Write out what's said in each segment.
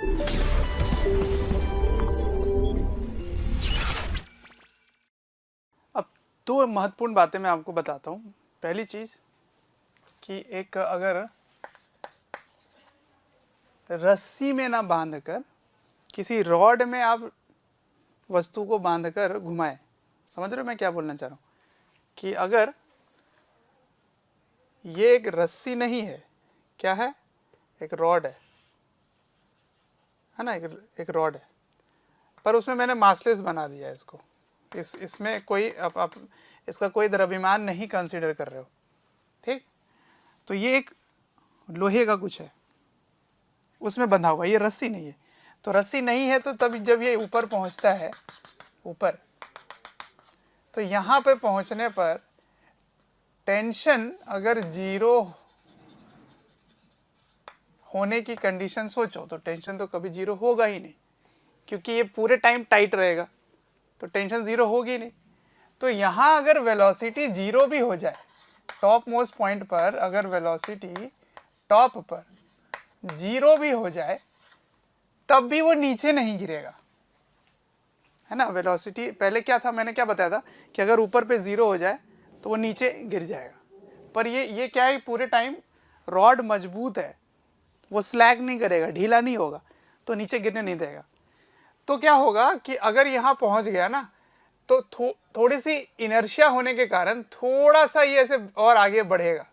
अब दो महत्वपूर्ण बातें मैं आपको बताता हूँ। पहली चीज़ कि एक अगर रस्सी में ना बांधकर किसी रॉड में आप वस्तु को बांधकर घुमाएं, समझ रहे हो मैं क्या बोलना चाह रहा हूँ? कि अगर ये एक रस्सी नहीं है, क्या है? एक रॉड है ना, एक रॉड है, पर उसमें मैंने मासलेस बना दिया है इसको। इसमें कोई आप इसका कोई द्रव्यमान नहीं कंसीडर कर रहे हो, ठीक? तो ये एक लोहे का कुछ है, उसमें बंधा हुआ, ये रस्सी नहीं है। तो रस्सी नहीं है तो तब जब ये ऊपर पहुंचता है, ऊपर, तो यहाँ पे पहुंचने पर टेंशन अगर जीरो होने की कंडीशन सोचो तो टेंशन तो कभी जीरो होगा ही नहीं, क्योंकि ये पूरे टाइम टाइट रहेगा, तो टेंशन जीरो होगी नहीं। तो यहाँ अगर वेलोसिटी जीरो भी हो जाए, टॉप मोस्ट पॉइंट पर अगर वेलोसिटी टॉप पर जीरो भी हो जाए, तब भी वो नीचे नहीं गिरेगा, है ना। वेलोसिटी पहले क्या था, मैंने क्या बताया था कि अगर ऊपर पे जीरो हो जाए तो वो नीचे गिर जाएगा, पर ये क्या है, पूरे टाइम रॉड मजबूत है, वो स्लैग नहीं करेगा, ढीला नहीं होगा, तो नीचे गिरने नहीं देगा। तो क्या होगा कि अगर यहाँ पहुँच गया ना, तो थोड़ी सी इनर्शिया होने के कारण थोड़ा सा ये ऐसे और आगे बढ़ेगा,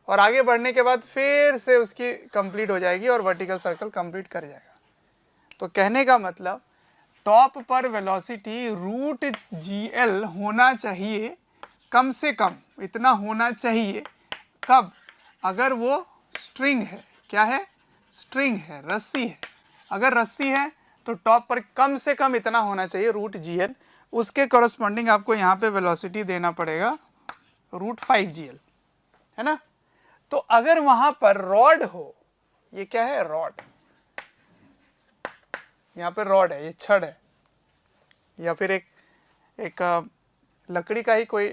और आगे बढ़ने के बाद फिर से उसकी कंप्लीट हो जाएगी और वर्टिकल सर्कल कंप्लीट कर जाएगा। तो कहने का मतलब टॉप पर वेलोसिटी रूट GL होना चाहिए, कम से कम इतना होना चाहिए। कब? अगर वो स्ट्रिंग है, क्या है? स्ट्रिंग है, रस्सी है। अगर रस्सी है तो टॉप पर कम से कम इतना होना चाहिए रूट GL, उसके कॉरस्पॉन्डिंग आपको यहाँ पे वेलोसिटी देना पड़ेगा रूट 5GL, है ना। तो अगर वहां पर रॉड हो, ये क्या है? रॉड, यहाँ पे रॉड है, ये छड़ है, या फिर एक लकड़ी का ही कोई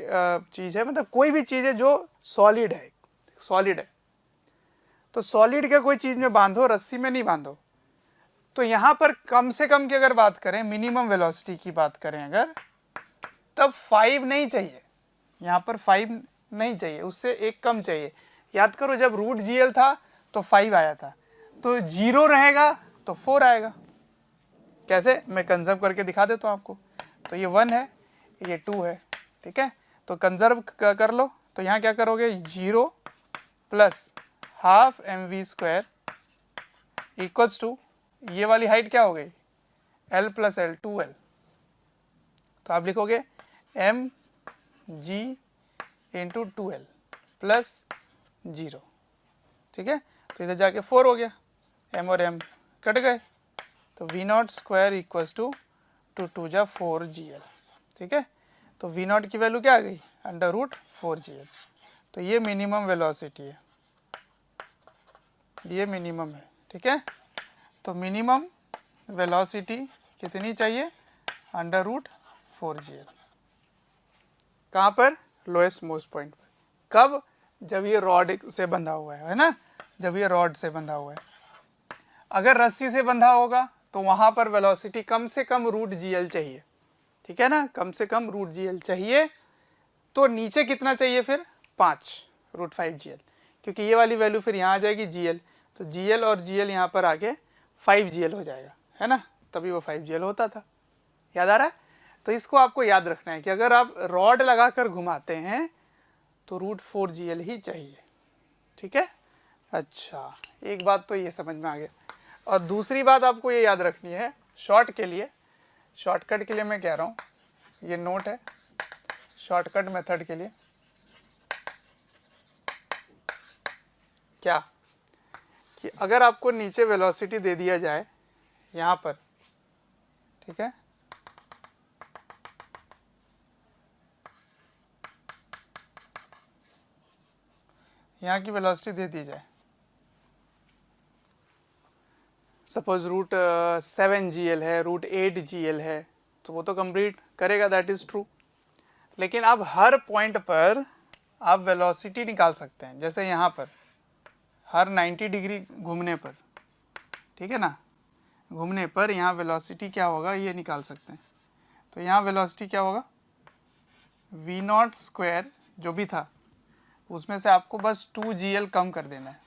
चीज़ है, मतलब कोई भी चीज़ है जो सॉलिड है, सॉलिड है। तो सॉलिड के कोई चीज़ में बांधो, रस्सी में नहीं बांधो। तो यहाँ पर कम से कम की अगर बात करें, मिनिमम वेलोसिटी की बात करें अगर, तब 5 नहीं चाहिए, यहाँ पर 5 नहीं चाहिए, उससे एक कम चाहिए। याद करो जब रूट GL था तो 5 आया था, तो 0 रहेगा तो 4 आएगा। कैसे? मैं कंजर्व करके दिखा देता हूँ आपको। तो ये 1 है, ये 2 है, ठीक है। तो कंजर्व कर लो, तो यहाँ क्या करोगे? 0 plus half mv² equals to, ये वाली हाइट क्या हो गई? L plus L, 2L। तो आप लिखोगे mg इंटू 2L प्लस 0, ठीक है। तो इधर जाके 4 हो गया, m और m कट गए, तो v0² इक्वल्स टू 2 जा 4GL, ठीक है। तो v0 की वैल्यू क्या आ गई? Under root 4GL। तो ये मिनिमम वेलोसिटी है, ये मिनिमम है, ठीक है। तो मिनिमम वेलोसिटी कितनी चाहिए? Under root 4GL। कहाँ पर? लोएस्ट मोस्ट पॉइंट पर। कब? जब ये रॉड से बंधा हुआ है ना, जब ये रॉड से बंधा हुआ है। अगर रस्सी से बंधा होगा तो वहाँ पर वेलोसिटी कम से कम रूट GL चाहिए, ठीक है ना, कम से कम रूट GL चाहिए। तो नीचे कितना चाहिए फिर? 5 रूट 5GL, क्योंकि ये वाली वैल्यू फिर यहाँ आ जाएगी GL, तो GL और GL यहाँ पर आके 5GL हो जाएगा, है ना, तभी वो 5GL होता था। याद आ रहा है? तो इसको आपको याद रखना है कि अगर आप रॉड लगाकर घुमाते हैं तो रूट 4GL ही चाहिए, ठीक है। अच्छा, एक बात तो ये समझ में आ गया। और दूसरी बात आपको ये याद रखनी है, शॉर्ट के लिए, शॉर्टकट के लिए मैं कह रहा हूँ, ये नोट है शॉर्टकट मेथड के लिए। क्या? कि अगर आपको नीचे वेलोसिटी दे दिया जाए यहाँ पर, ठीक है, यहाँ की वेलोसिटी दे दी जाए, सपोज रूट 7GL है, रूट 8GL है, तो वो तो कंप्लीट करेगा, दैट इज़ ट्रू। लेकिन अब हर पॉइंट पर आप वेलोसिटी निकाल सकते हैं, जैसे यहाँ पर हर 90 डिग्री घूमने पर, ठीक है ना, घूमने पर यहाँ वेलोसिटी क्या होगा ये निकाल सकते हैं। तो यहाँ वेलोसिटी क्या होगा, v नॉट स्क्वायर जो भी था उसमें से आपको बस 2gl कम कर देना है,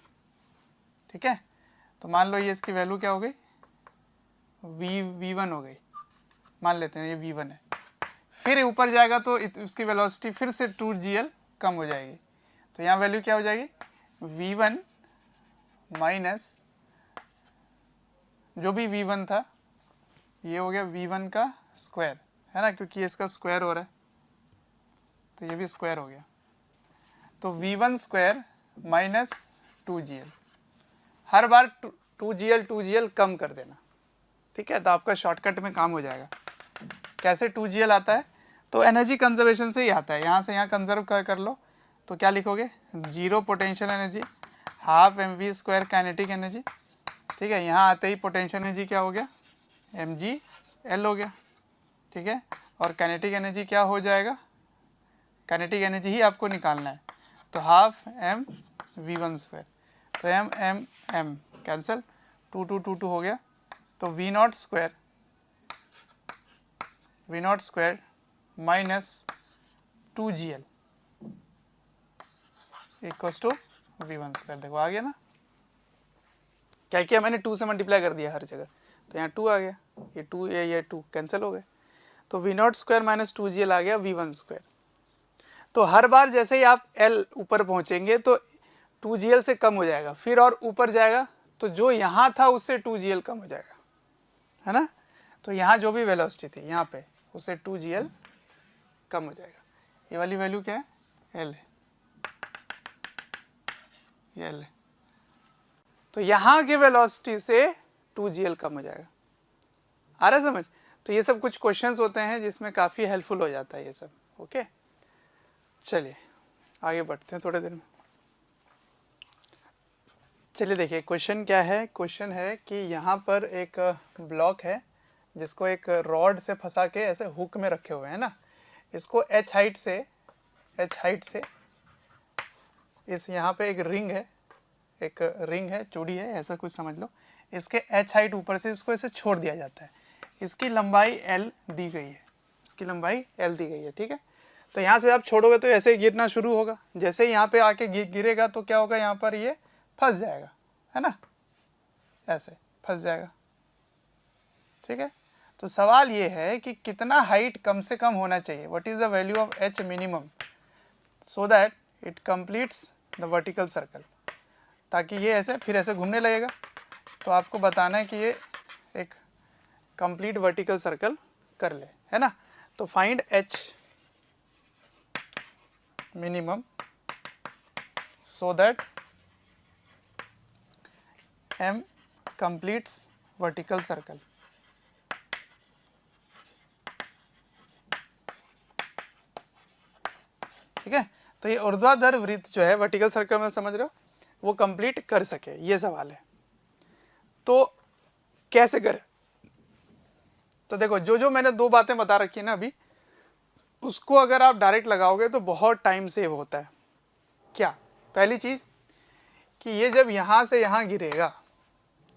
ठीक है। तो मान लो ये इसकी वैल्यू क्या हो गई, v1 हो गई, मान लेते हैं ये v1 है। फिर ऊपर जाएगा तो उसकी वेलोसिटी फिर से 2gl कम हो जाएगी। तो यहाँ वैल्यू क्या हो जाएगी, v1 माइनस जो भी v1 था ये हो गया v1 का स्क्वायर, है ना, क्योंकि इसका स्क्वायर हो रहा है तो ये भी स्क्वायर हो गया। तो v1 स्क्वायर माइनस 2gl, हर बार 2gl कम कर देना, ठीक है। तो आपका शॉर्टकट में काम हो जाएगा। कैसे 2gl आता है, तो एनर्जी कंजर्वेशन से ही आता है। यहाँ से यहाँ कंजर्व कर लो तो क्या लिखोगे, 0 potential energy half mv square kinetic energy, ठीक है। यहाँ आते ही पोटेंशियल एनर्जी क्या हो गया, mgl हो गया, ठीक है। और काइनेटिक एनर्जी क्या हो जाएगा, काइनेटिक एनर्जी ही आपको निकालना है, तो हाफ m v1 स्क्वायर, तो m कैंसिल, 2 हो गया। तो v not square minus 2gl equals to v1 square. देखो आ गया ना, क्या किया मैंने, 2 से मल्टीप्लाई कर दिया हर जगह, तो यहाँ 2 आ गया, ये 2 ये 2 कैंसिल हो गए, तो v not square minus 2gl आ गया v1 स्क्वायर। तो हर बार जैसे ही आप l ऊपर पहुँचेंगे तो 2gl से कम हो जाएगा, फिर और ऊपर जाएगा तो जो यहाँ था उससे 2gl कम हो जाएगा, है ना। तो यहाँ जो भी वेलोसिटी थी यहाँ पे उससे 2gl कम हो जाएगा। ये वाली वैल्यू क्या है, l है, ये l है। तो यहाँ के वेलोसिटी से 2gl कम हो जाएगा। आ रहा है समझ। तो ये सब कुछ क्वेश्चंस होते हैं जिसमें काफ़ी हेल्पफुल हो जाता है ये सब। ओके, चलिए आगे बढ़ते हैं थोड़े देर में। चलिए देखिए क्वेश्चन क्या है। क्वेश्चन है कि यहाँ पर एक ब्लॉक है जिसको एक रॉड से फंसा के ऐसे हुक में रखे हुए हैं ना। इसको h हाइट से इस यहाँ पे एक रिंग है, चूड़ी है, ऐसा कुछ समझ लो। इसके h हाइट ऊपर से इसको ऐसे छोड़ दिया जाता है। इसकी लंबाई l दी गई है, ठीक है। तो यहाँ से आप छोड़ोगे तो ऐसे गिरना शुरू होगा। जैसे ही यहाँ पे आके गिरेगा तो क्या होगा, यहाँ पर ये फंस जाएगा, है ना, ऐसे फंस जाएगा, ठीक है। तो सवाल ये है कि कितना हाइट कम से कम होना चाहिए, what is the value of h minimum so that it completes the vertical circle, ताकि ये ऐसे फिर ऐसे घूमने लगेगा। तो आपको बताना है कि ये एक कंप्लीट वर्टिकल सर्कल कर ले, है ना। तो find h minimum so that m completes vertical circle। ठीक है। तो ये ऊर्ध्वाधर वृत्त जो है वर्टिकल सर्कल में, समझ रहे हो, वो कंप्लीट कर सके, ये सवाल है। तो कैसे करें, तो देखो जो मैंने दो बातें बता रखी है ना अभी, उसको अगर आप डायरेक्ट लगाओगे तो बहुत टाइम सेव होता है। क्या, पहली चीज कि ये जब यहाँ से यहाँ गिरेगा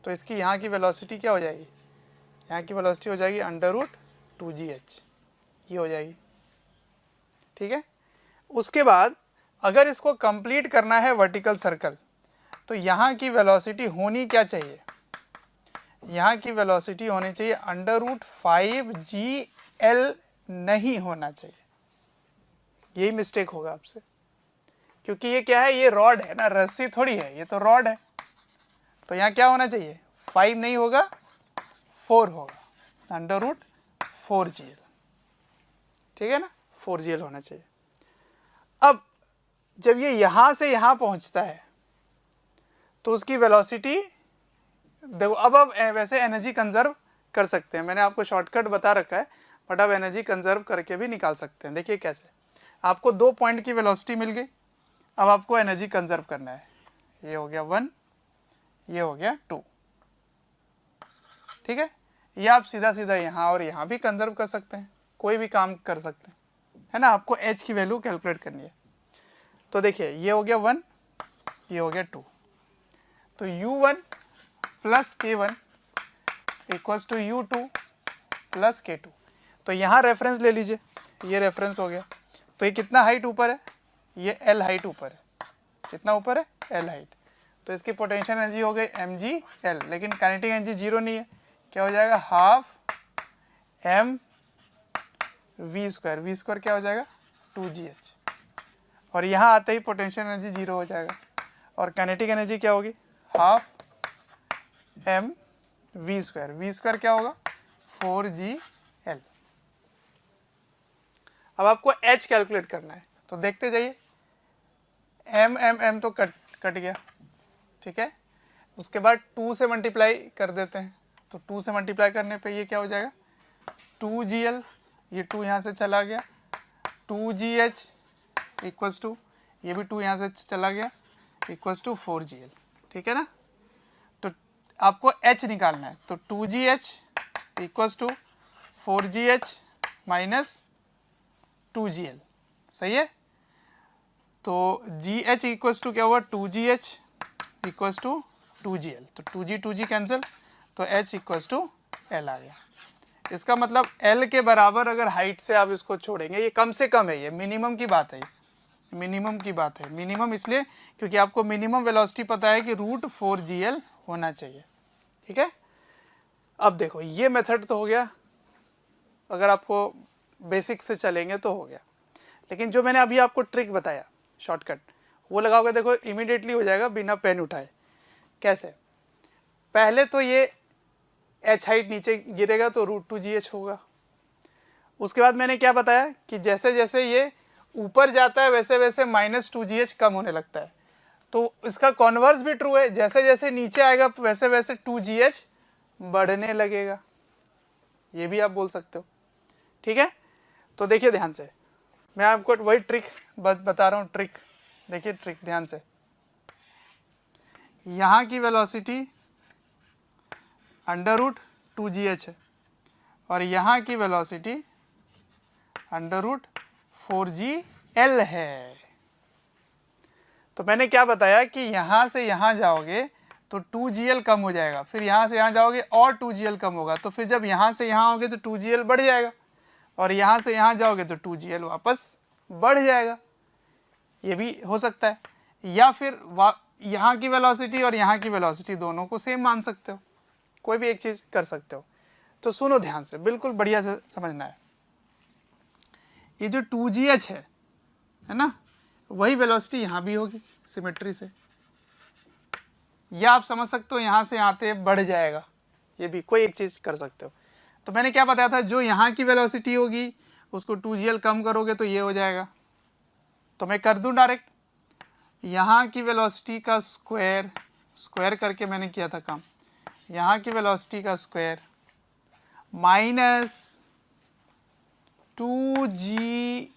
तो इसकी यहाँ की वेलोसिटी क्या हो जाएगी, यहाँ की वेलोसिटी हो जाएगी √2gh, ये हो जाएगी, ठीक है। उसके बाद अगर इसको कंप्लीट करना है वर्टिकल सर्कल, तो यहाँ की वेलोसिटी होनी क्या चाहिए, यहाँ की वेलोसिटी होनी चाहिए √5gl, नहीं होना चाहिए। यही मिस्टेक होगा आपसे, क्योंककि ये क्या है, ये रॉड है ना, रस्सी थोड़ी है, ये तो रॉड है। तो यहाँ क्या होना चाहिए, 5 नहीं होगा, 4 होगा, √4gl, ठीक है ना, 4gl होना चाहिए। अब जब ये यहाँ से यहाँ पहुँचता है तो उसकी वेलोसिटी देखो। अब वैसे एनर्जी कंजर्व कर सकते हैं, मैंने आपको शॉर्टकट बता रखा है, बट अब एनर्जी कंजर्व करके भी निकाल सकते हैं। देखिए कैसे, आपको 2 पॉइंट की वेलोसिटी मिल गई, अब आपको एनर्जी कंजर्व करना है। ये हो गया 1, ये हो गया 2, ठीक है। ये आप सीधा सीधा यहाँ और यहाँ भी कंजर्व कर सकते हैं, कोई भी काम कर सकते हैं, है ना। आपको h की वैल्यू कैलकुलेट करनी है। तो देखिए ये हो गया 1, ये हो गया 2, तो u1 + k1 equals to U2 plus K2। तो यहाँ रेफरेंस ले लीजिए, ये रेफरेंस हो गया। तो ये कितना हाइट ऊपर है, ये L हाइट ऊपर है। कितना ऊपर है, L हाइट। तो इसकी पोटेंशियल एनर्जी हो गई mgl, लेकिन काइनेटिक एनर्जी जीरो नहीं है। क्या हो जाएगा, हाफ m v स्क्वायर क्या हो जाएगा 2gh। और यहाँ आते ही पोटेंशियल एनर्जी जीरो हो जाएगा और काइनेटिक एनर्जी क्या होगी, हाफ m v स्क्वायर क्या होगा 4gl। अब आपको h कैलकुलेट करना है, तो देखते जाइए। m तो कट गया, ठीक है। उसके बाद 2 से मल्टीप्लाई कर देते हैं, तो 2 से मल्टीप्लाई करने पे ये क्या हो जाएगा 2gl, ये 2 यहाँ से चला गया, 2gh इक्वल्स टू, ये भी 2 यहाँ से चला गया, इक्वल्स टू 4gl, ठीक है ना। तो आपको h निकालना है, तो 2gh equals to 4gh minus 2gl, सही है। तो gh इक्वल्स टू क्या हुआ 2gh इक्वल्स टू 2gl, तो 2g कैंसिल, तो h इक्वल्स टू l आ गया। इसका मतलब l के बराबर अगर हाइट से आप इसको छोड़ेंगे, ये कम से कम है, ये मिनिमम की बात है, मिनिमम की बात है। मिनिमम इसलिए क्योंकि आपको मिनिमम वेलोसिटी पता है कि √4gl होना चाहिए, ठीक है। अब देखो ये मेथड तो हो गया, अगर आपको बेसिक से चलेंगे तो हो गया। लेकिन जो मैंने अभी आपको ट्रिक बताया शॉर्टकट, वो लगाओगे, देखो इमीडिएटली हो जाएगा बिना पेन उठाए। कैसे, पहले तो ये h हाइट नीचे गिरेगा तो √2gh होगा। उसके बाद मैंने क्या बताया कि जैसे जैसे ये ऊपर जाता है वैसे वैसे -2gh कम होने लगता है। तो इसका कॉन्वर्स भी ट्रू है, जैसे जैसे नीचे आएगा वैसे वैसे 2gh बढ़ने लगेगा, ये भी आप बोल सकते हो, ठीक है। तो देखिए ध्यान से, मैं आपको वही ट्रिक बता रहा हूँ। ट्रिक देखिए, ट्रिक ध्यान से। यहाँ की वेलोसिटी √2gh है और यहाँ की वेलोसिटी √4gl है। तो मैंने क्या बताया कि यहाँ से यहाँ जाओगे तो 2gl कम हो जाएगा, फिर यहाँ से यहाँ जाओगे और 2gl कम होगा, तो फिर जब यहाँ से यहाँ आओगे तो 2gl बढ़ जाएगा, और यहाँ से यहाँ जाओगे तो 2gl वापस बढ़ जाएगा। ये भी हो सकता है, या फिर यहाँ की वेलोसिटी और यहाँ की वेलोसिटी दोनों को सेम मान सकते हो, कोई भी एक चीज़ कर सकते हो। तो सुनो ध्यान से, बिल्कुल बढ़िया से समझना है। ये जो 2gh है ना, वही वेलोसिटी यहाँ भी होगी सिमेट्री से, या आप समझ सकते हो यहाँ से आते बढ़ जाएगा, ये भी कोई एक चीज़ कर सकते हो। तो मैंने क्या बताया था, जो यहाँ की वेलोसिटी होगी उसको 2gl कम करोगे तो ये हो जाएगा। तो मैं कर दूं डायरेक्ट, यहाँ की वेलोसिटी का स्क्वायर करके मैंने किया था काम, यहाँ की वेलोसिटी का square minus 2gl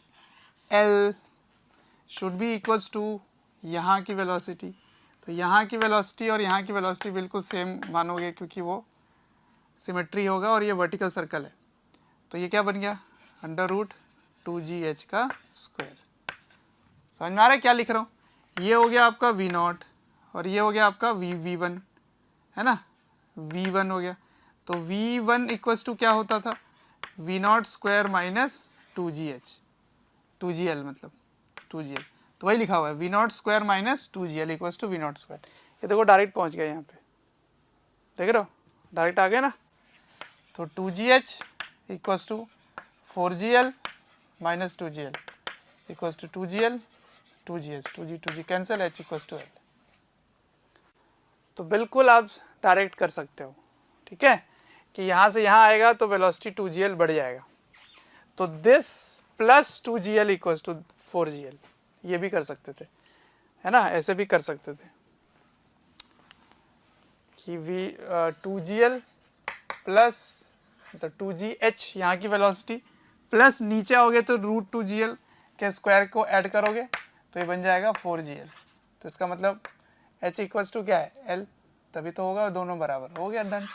should be equals to यहाँ की वेलोसिटी। तो यहाँ की वेलोसिटी और यहाँ की वेलोसिटी बिल्कुल सेम मानोगे क्योंकि वो सिमेट्री होगा और ये वर्टिकल सर्कल है। तो ये क्या बन गया, √2gh का स्क्वायर। समझ में आ रहा है क्या लिख रहा हूँ। ये हो गया आपका v0 और ये हो गया आपका v1, है ना, v1 हो गया। तो v1 इक्वल्स टू क्या होता था, v0 स्क्वायर माइनस 2gl मतलब 2gl। तो वही लिखा हुआ है, v0 square minus 2gl equals to v0 square. ये देखो डायरेक्ट पहुँच गया यहाँ पे, देख रहे हो, डायरेक्ट आ गया ना। तो 2gh equals to 4gl minus 2gl equals to 2gl 2gh, 2g cancel, h equals to l। तो बिल्कुल आप डायरेक्ट कर सकते हो, ठीक है, कि यहाँ से यहाँ आएगा तो वेलोसिटी 2gl बढ़ जाएगा। तो this plus 2gl equals to 4gl, ये भी कर सकते थे, है ना, ऐसे भी कर सकते थे कि 2gl प्लस 2gh यहाँ की वेलोसिटी प्लस नीचे आओगे तो √2gl के स्क्वायर को ऐड करोगे तो ये बन जाएगा 4gl। तो इसका मतलब h इक्वल्स टू क्या है, l, तभी तो होगा, दोनों बराबर हो गया, डन।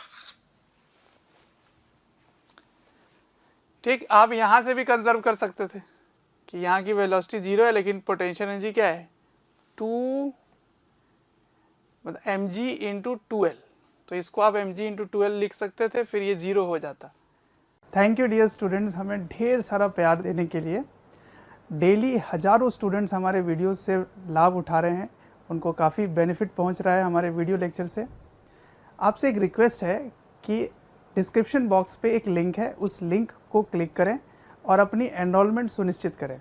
ठीक, आप यहाँ से भी कंजर्व कर सकते थे कि यहाँ की वेलोसिटी 0 है लेकिन पोटेंशियल एनर्जी क्या है 2 मतलब mg इंटू 2l, तो इसको आप mg इंटू 12 लिख सकते थे, फिर ये 0 हो जाता। थैंक यू डियर स्टूडेंट्स, हमें ढेर सारा प्यार देने के लिए। डेली हज़ारों स्टूडेंट्स हमारे वीडियो से लाभ उठा रहे हैं, उनको काफ़ी बेनिफिट पहुंच रहा है हमारे वीडियो लेक्चर से। आपसे एक रिक्वेस्ट है कि डिस्क्रिप्शन बॉक्स पे एक लिंक है, उस लिंक को क्लिक करें और अपनी एनरोलमेंट सुनिश्चित करें।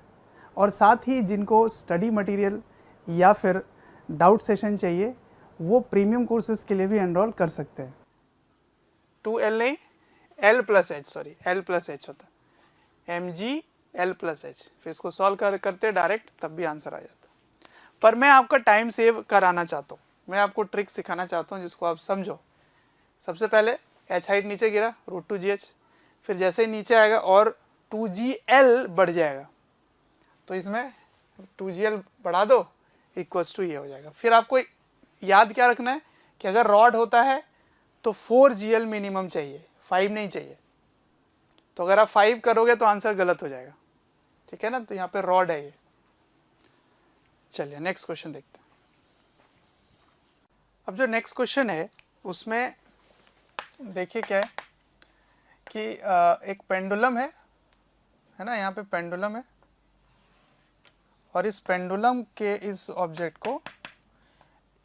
और साथ ही जिनको स्टडी मटेरियल या फिर डाउट सेशन चाहिए, वो प्रीमियम कोर्सेज के लिए भी एनरोल कर सकते हैं। 2L नहीं, L+H, सॉरी L+H होता है, mg L+H। फिर इसको सॉल्व करते डायरेक्ट, तब भी आंसर आ जाता। पर मैं आपका टाइम सेव कराना चाहता हूँ, मैं आपको ट्रिक सिखाना चाहता हूँ जिसको आप समझो। सबसे पहले h हाइट नीचे गिरा, √2gh, फिर जैसे ही नीचे आएगा और 2gl बढ़ जाएगा, तो इसमें 2gl बढ़ा दो, इक्वल्स टू ये हो जाएगा। फिर आपको याद क्या रखना है कि अगर रॉड होता है तो 4gl मिनिमम चाहिए, 5 नहीं चाहिए। तो अगर आप 5 करोगे तो आंसर गलत हो जाएगा, ठीक है ना। तो यहाँ पे रॉड है ये। चलिए नेक्स्ट क्वेश्चन देखते हैं। अब जो नेक्स्ट क्वेश्चन है उसमें देखिए क्या है कि एक पेंडुलम है ना, यहाँ पे पेंडुलम है, और इस पेंडुलम के इस ऑब्जेक्ट को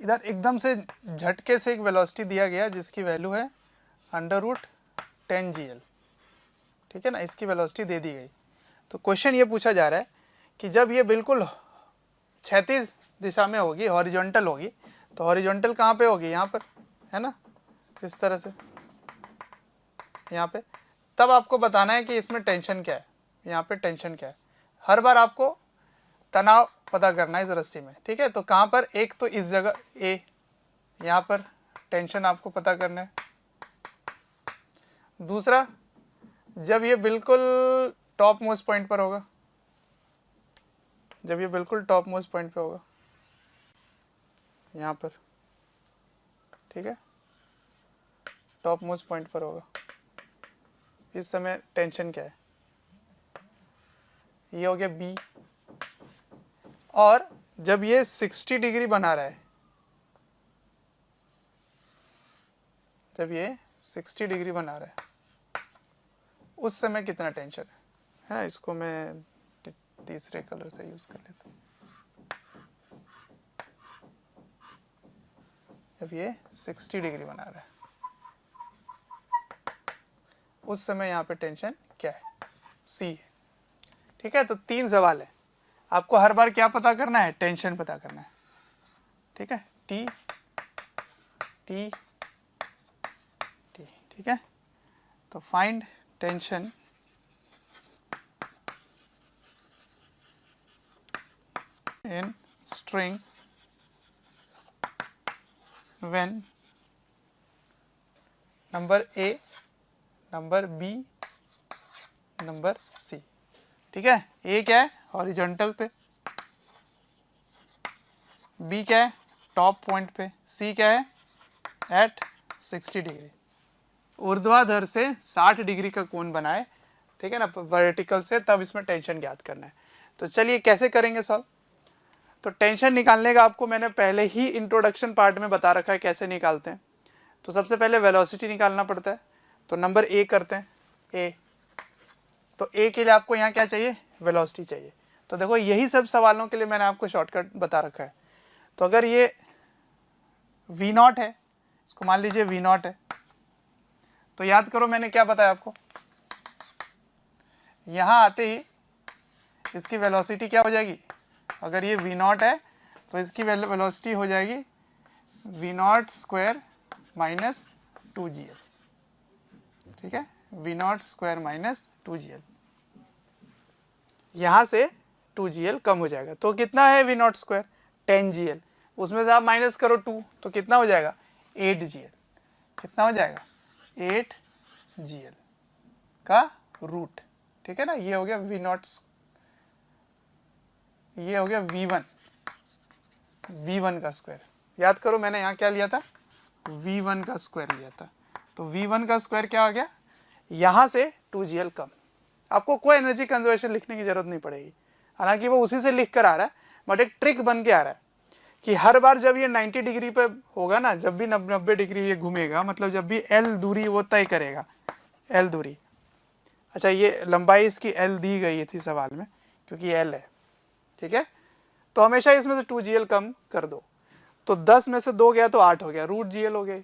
इधर एकदम से झटके से एक वेलोसिटी दिया गया जिसकी वैल्यू है √10gl, ठीक है ना। इसकी वेलोसिटी दे दी गई। तो क्वेश्चन ये पूछा जा रहा है कि जब ये बिल्कुल क्षैतिज दिशा में होगी, हॉरिजॉन्टल होगी, तो हॉरिजॉन्टल कहाँ पे होगी, यहाँ पर है ना, इस तरह से यहाँ पे, तब आपको बताना है कि इसमें टेंशन क्या है, यहाँ पे टेंशन क्या है। हर बार आपको तनाव पता करना है इस रस्सी में, ठीक है। तो कहाँ पर, एक तो इस जगह ए, यहाँ पर टेंशन आपको पता करना है। दूसरा, जब ये बिल्कुल टॉप मोस्ट पॉइंट पर होगा, जब ये बिल्कुल टॉप मोस्ट पॉइंट पे होगा यहाँ पर, ठीक है, टॉप मोस्ट पॉइंट पर होगा, इस समय टेंशन क्या है, ये हो गया बी। और जब ये 60 डिग्री बना रहा है, जब ये 60 डिग्री बना रहा है, उस समय कितना टेंशन है ना। इसको मैं तीसरे कलर से यूज कर लेता हूँ। जब ये 60 डिग्री बना रहा है, उस समय यहाँ पे टेंशन क्या है, सी है, ठीक है। तो 3 सवाल है, आपको हर बार क्या पता करना है, टेंशन पता करना है, ठीक है। टी टी टी, ठीक है। तो find tension in string when number A, number B, number C, ठीक है। A क्या है, हॉरिजॉन्टल पे, B क्या है, टॉप पॉइंट पे, C क्या है, एट 60 डिग्री। ऊर्ध्वाधर से 60 डिग्री का कोण बनाए, ठीक है ना, वर्टिकल से, तब इसमें टेंशन ज्ञात करना है। तो चलिए कैसे करेंगे सॉल्व। तो टेंशन निकालने का आपको मैंने पहले ही इंट्रोडक्शन पार्ट में बता रखा है कैसे निकालते हैं। तो सबसे पहले वेलोसिटी निकालना पड़ता है, तो नंबर ए करते हैं, ए। तो ए के लिए आपको यहाँ क्या चाहिए, वेलोसिटी चाहिए। तो देखो यही सब सवालों के लिए मैंने आपको शॉर्टकट बता रखा है। तो अगर ये V0 है, इसको मान लीजिए V0 है, तो याद करो मैंने क्या बताया आपको, यहाँ आते ही इसकी वेलोसिटी क्या हो जाएगी, अगर ये V0 है तो इसकी वेलोसिटी हो जाएगी V0² माइनस 2gl, ठीक है, V0² माइनस 2gl। यहाँ से 2gl कम हो जाएगा, तो कितना है V0², 10gl, उसमें से आप माइनस करो 2, तो कितना हो जाएगा 8gl, कितना हो जाएगा 8gl का रूट, ठीक है ना। ये हो गया V0, ये हो गया V1 का स्क्वायर। याद करो मैंने यहाँ क्या लिया था, V1 का स्क्वायर लिया था। तो V1 का स्क्वायर क्या हो गया, यहाँ से 2gl कम। आपको कोई एनर्जी कंजर्वेशन लिखने की जरूरत नहीं पड़ेगी, हालांकि वो उसी से लिख कर आ रहा है, बट एक ट्रिक बन के आ रहा है कि हर बार जब ये 90 डिग्री पे होगा ना, जब भी 90 डिग्री ये घूमेगा, मतलब जब भी L दूरी वो तय करेगा, L दूरी, अच्छा ये लंबाई इसकी L दी गई थी सवाल में क्योंकि L है, ठीक है। तो हमेशा इसमें से 2gl कम कर दो, तो 10 में से 2 गया तो 8 हो गया, √gl हो गया,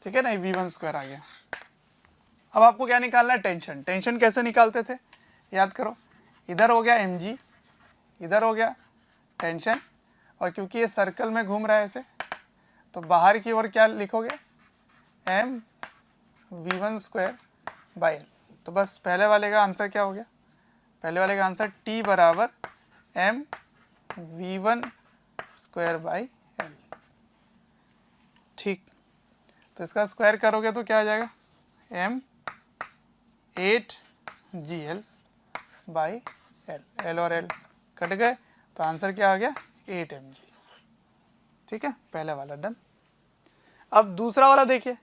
ठीक है ना, v1² आ गया। अब आपको क्या निकालना है, टेंशन। टेंशन कैसे निकालते थे, याद करो, इधर हो गया mg, इधर हो गया टेंशन, और क्योंकि ये सर्कल में घूम रहा है ऐसे, तो बाहर की ओर क्या लिखोगे, m v1²/L। तो बस पहले वाले का आंसर क्या हो गया, पहले वाले का आंसर t बराबर m v1²/L, ठीक। तो इसका स्क्वायर करोगे तो क्या आ जाएगा, m 8gl/L, L और L कट गए, तो आंसर क्या आ गया, 8 mg, ठीक है, पहला वाला डन। अब दूसरा वाला देखिए,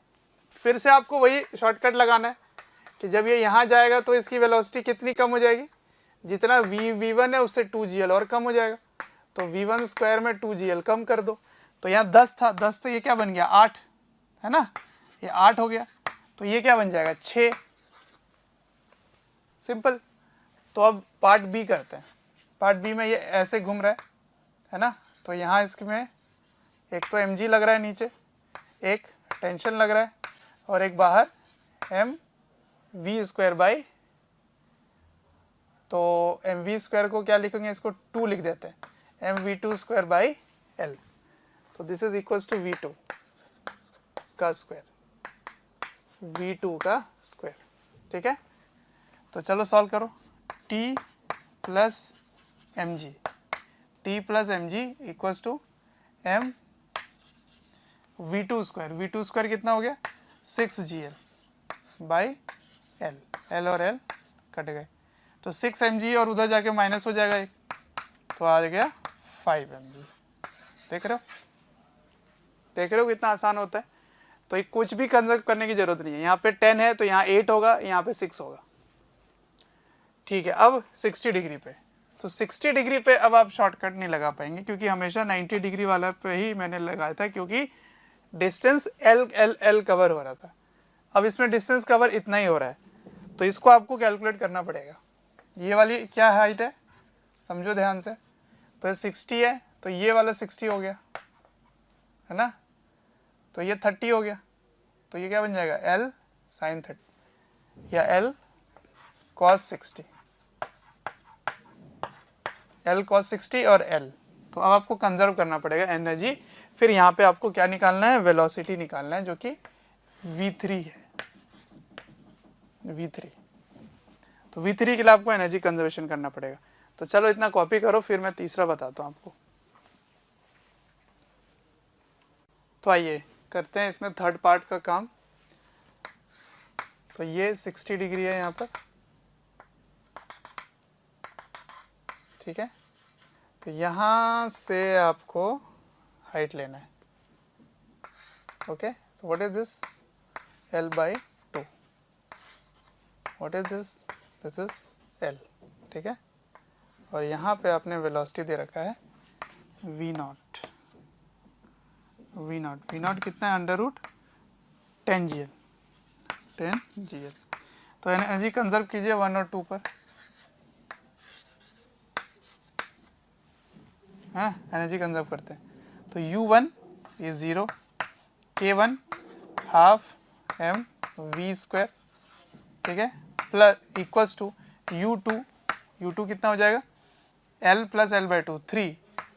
फिर से आपको वही शॉर्टकट लगाना है कि जब ये यहाँ जाएगा तो इसकी वेलोसिटी कितनी कम हो जाएगी, जितना v1 है उससे 2gl और कम हो जाएगा, तो v1² में 2gl कम कर दो, तो यहाँ 10 था, 10 से ये क्या बन गया, 8 है ना, ये 8 हो गया, तो ये क्या बन जाएगा, 6, सिंपल। तो अब पार्ट बी करते हैं। पार्ट बी में ये ऐसे घूम रहा है ना, तो यहाँ इसमें एक तो mg लग रहा है नीचे, एक टेंशन लग रहा है, और एक बाहर mv², तो mv² को क्या लिखेंगे, इसको 2 लिख देते हैं, mv2²/L, तो this is equals to v2 का स्क्वायर, v2 का स्क्वायर, ठीक है। तो चलो सॉल्व करो, t plus mg, t plus mg equals to m v2², v2² कितना हो गया, 6gl/L, L और L कट गए, तो 6 mg और उधर जाके माइनस हो जाएगा एक, तो आ गया 5 mg। देख रहे हो कितना आसान होता है। तो ये कुछ भी कंजर्व करने की जरूरत नहीं है, यहाँ पे 10 है तो यहाँ 8 होगा, यहाँ पे 6 होगा, ठीक है। अब 60 डिग्री पे, तो 60 डिग्री पे अब आप शॉर्टकट नहीं लगा पाएंगे, क्योंकि हमेशा 90 डिग्री वाला पे ही मैंने लगाया था, क्योंकि डिस्टेंस L कवर हो रहा था। अब इसमें डिस्टेंस कवर इतना ही हो रहा है, तो इसको आपको कैलकुलेट करना पड़ेगा। ये वाली क्या हाइट है, समझो ध्यान से, तो ये 60 है, तो ये वाला 60 हो गया, है ना, तो ये 30 हो गया, तो ये क्या बन जाएगा, L sin 30 या L cos 60, L cos 60 और L। तो अब आपको कंजर्व करना पड़ेगा एनर्जी, फिर यहाँ पे आपको क्या निकालना है, वेलोसिटी निकालना है, जो कि v3 है, v3। तो v3 के लिए आपको एनर्जी कंजर्वेशन करना पड़ेगा। तो चलो इतना कॉपी करो, फिर मैं तीसरा बताता हूँ आपको। तो आइए करते हैं इसमें थर्ड पार्ट का काम। तो ये 60 डिग्री है यहाँ पर, ठीक है। तो यहाँ से आपको हाइट लेना है, ओके। तो what is this, L/2, what is this, this is L, ठीक है। और यहाँ पे आपने वेलोसिटी दे रखा है v0, v0 कितना है, √10gl, 10gl। तो एनर्जी कंजर्व कीजिए 1 और 2 पर, हाँ एनर्जी कंजर्व करते हैं। तो U1 is 0, K1 half mv², ठीक है, प्लस इक्वल्स टू U2 कितना हो जाएगा, L प्लस L/2 3,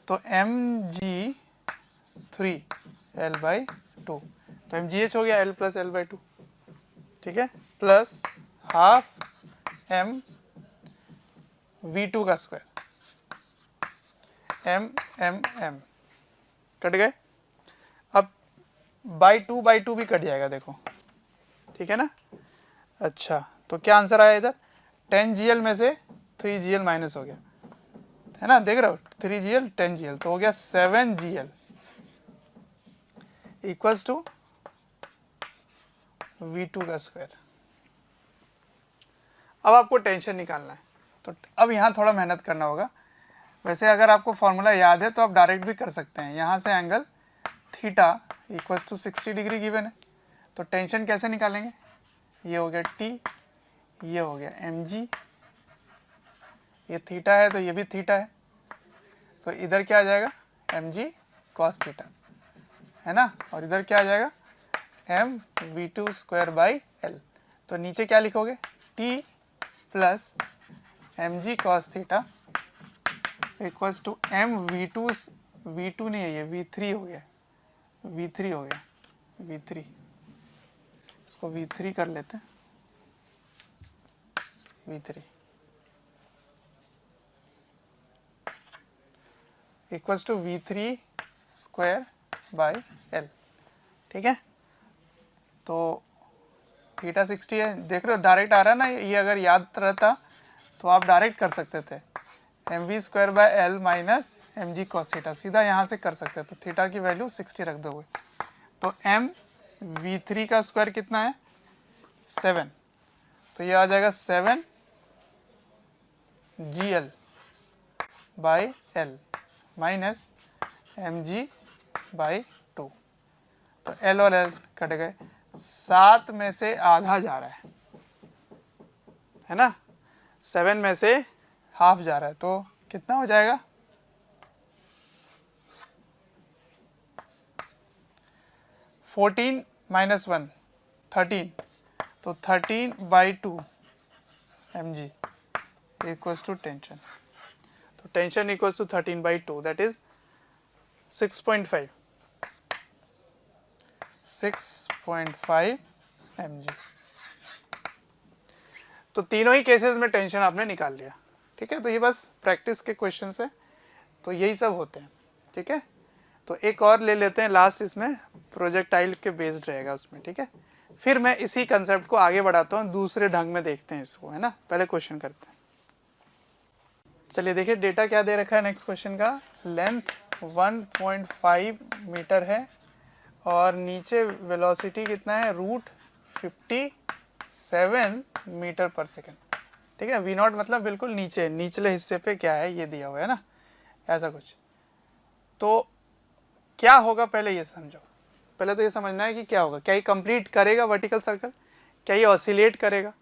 तो mg3 L/2, तो mgh हो गया L प्लस L/2, ठीक है, प्लस हाफ m v2 का स्क्वायर, m कट गए। अब बाई टू भी कट जाएगा, देखो, ठीक है ना। अच्छा, तो क्या आंसर आया इधर, 10gl में से 3gl माइनस हो गया, है ना, देख रहे हो, 3gl 10gl, तो हो गया 7gl इक्वल्स टू v2 का स्क्वायर। अब आपको टेंशन निकालना है, तो अब यहाँ थोड़ा मेहनत करना होगा। वैसे अगर आपको फॉर्मूला याद है तो आप डायरेक्ट भी कर सकते हैं, यहाँ से angle theta equals to 60 degree given है, तो टेंशन कैसे निकालेंगे, ये हो गया टी, ये हो गया एम जी, ये थीटा है तो ये भी थीटा है, तो इधर क्या आ जाएगा एम जी कॉस थीटा, है ना, और इधर क्या आ जाएगा M V two square by L. तो नीचे क्या लिखोगे, T plus M G cos theta equals to M V two नहीं है, ये वी थ्री हो गया, वी थ्री हो गया, वी थ्री, इसको वी थ्री कर लेते हैं, V three equals to V three square by L. ठीक है, तो थीटा 60 है, देख रहे हो डायरेक्ट आ रहा है ना, ये अगर याद रहता तो आप डायरेक्ट कर सकते थे, M V square by L minus M G cos theta, सीधा यहाँ से कर सकते थे, तो थीटा की वैल्यू 60 रख दोगे, तो एम वी थ्री का स्क्वायर कितना है 7, तो ये आ जाएगा 7 G L by L minus M G by 2, तो एल और एल कट गए, 7 में से आधा जा रहा है ना, 7 में से हाफ जा रहा है, तो कितना हो जाएगा 14 माइनस 1 13, तो 13 by 2 M G equals to tension, तो tension equals to 13 by 2 that is 6.5 mg। तो तीनों ही केसेस में टेंशन आपने निकाल लिया। ठीक है, तो ये बस प्रैक्टिस के क्वेश्चन है, तो यही सब होते हैं। ठीक है, तो एक और ले लेते हैं लास्ट, इसमें प्रोजेक्टाइल के बेस्ड रहेगा उसमें। ठीक है, फिर मैं इसी कंसेप्ट को आगे बढ़ाता हूँ, दूसरे ढंग में देखते हैं इसको, है ना। पहले क्वेश्चन करते हैं। चलिए देखिए डेटा क्या दे रखा है नेक्स्ट क्वेश्चन का। लेंथ 1.5 मीटर है और नीचे वेलोसिटी कितना है, √57 मीटर पर सेकेंड। ठीक है, v0 मतलब बिल्कुल नीचे, निचले हिस्से पे क्या है ये दिया हुआ है ना, ऐसा कुछ। तो क्या होगा पहले ये समझो, पहले तो ये समझना है कि क्या होगा, क्या ये कंप्लीट करेगा वर्टिकल सर्कल, क्या ये ऑसिलेट करेगा,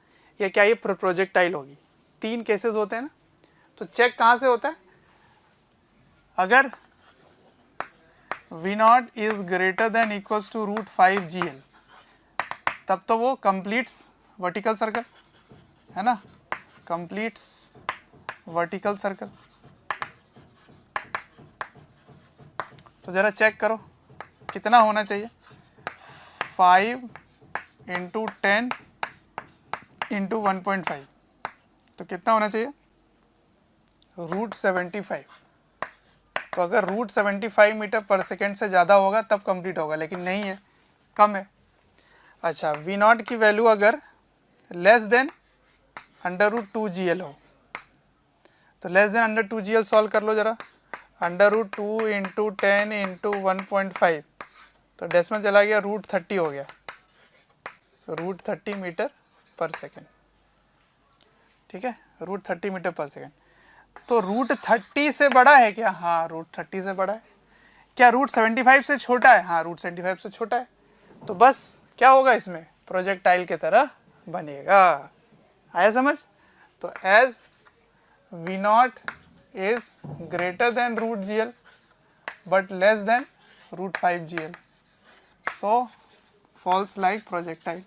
या क्या ये प्रोजेक्टाइल होगी। तीन केसेस होते हैं ना, तो चेक कहाँ से होता है, अगर v0 is greater than equals to √5 GL तब तो वो कंप्लीट्स वर्टिकल सर्कल, है ना, कंप्लीट्स वर्टिकल सर्कल। तो जरा चेक करो कितना होना चाहिए, 5 × 10 × 1.5, तो कितना होना चाहिए, √75। तो अगर √75 मीटर पर सेकेंड से ज़्यादा होगा तब कंप्लीट होगा, लेकिन नहीं है, कम है। अच्छा, v0 की वैल्यू अगर लेस देन √2 GL हो, तो लेस देन √2 GL सॉल्व कर लो जरा, √2 × 10 × 1.5, तो डेसिमल चला गया, √30 हो गया, तो √30 मीटर पर सेकेंड। ठीक है, √30 मीटर पर सेकेंड। तो √30 से बड़ा है क्या, हाँ √30 से बड़ा है। क्या √75 से छोटा है, हाँ √75 से छोटा है। तो बस क्या होगा, इसमें प्रोजेक्टाइल के तरह बनेगा। आया समझ। तो as v0 is greater than √GL but less than √5 GL, so falls like projectile.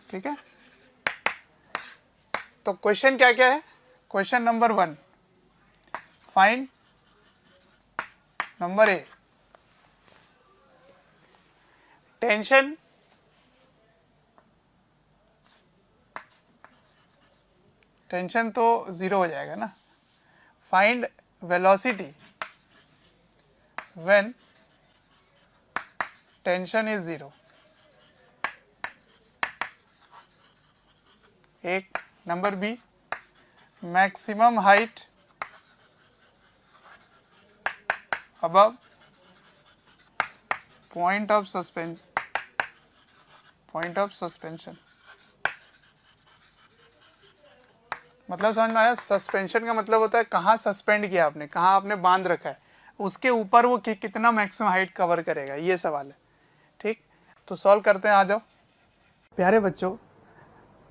ठीक है, तो क्वेश्चन क्या क्या है, question number 1, find number A tension तो 0 हो जाएगा ना। Find velocity when tension is 0। एक number B, maximum height above point of suspension। मतलब समझ में आया? सस्पेंशन का मतलब होता है कहाँ सस्पेंड किया आपने, कहाँ आपने बांध रखा है, उसके ऊपर वो कितना मैक्सिमम हाइट कवर करेगा, ये सवाल है। ठीक, तो सॉल्व करते हैं, आ जाओ। प्यारे बच्चों,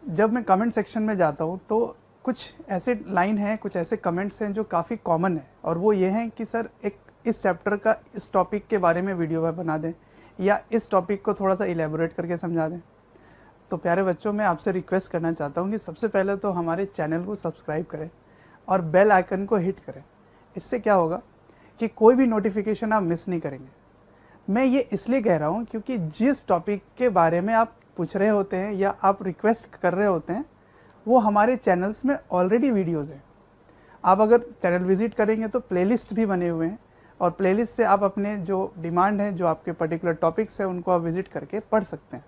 जब मैं कमेंट सेक्शन में जाता हूँ तो कुछ ऐसे लाइन हैं, कुछ ऐसे कमेंट्स हैं जो काफ़ी कॉमन है, और वो ये हैं कि सर एक इस चैप्टर का इस टॉपिक के बारे में वीडियो बना दें, या इस टॉपिक को थोड़ा सा इलेबोरेट करके समझा दें। तो प्यारे बच्चों, मैं आपसे रिक्वेस्ट करना चाहता हूँ कि सबसे पहले तो हमारे चैनल को सब्सक्राइब करें और बेल आइकन को हिट करें। इससे क्या होगा कि कोई भी नोटिफिकेशन आप मिस नहीं करेंगे। मैं ये इसलिए कह रहा हूँ क्योंकि जिस टॉपिक के बारे में आप पूछ रहे होते हैं या आप रिक्वेस्ट कर रहे होते हैं, वो हमारे चैनल्स में ऑलरेडी वीडियोज़ हैं। आप अगर चैनल विजिट करेंगे तो प्लेलिस्ट भी बने हुए हैं, और प्लेलिस्ट से आप अपने जो डिमांड है, जो आपके पर्टिकुलर टॉपिक्स हैं, उनको आप विजिट करके पढ़ सकते हैं।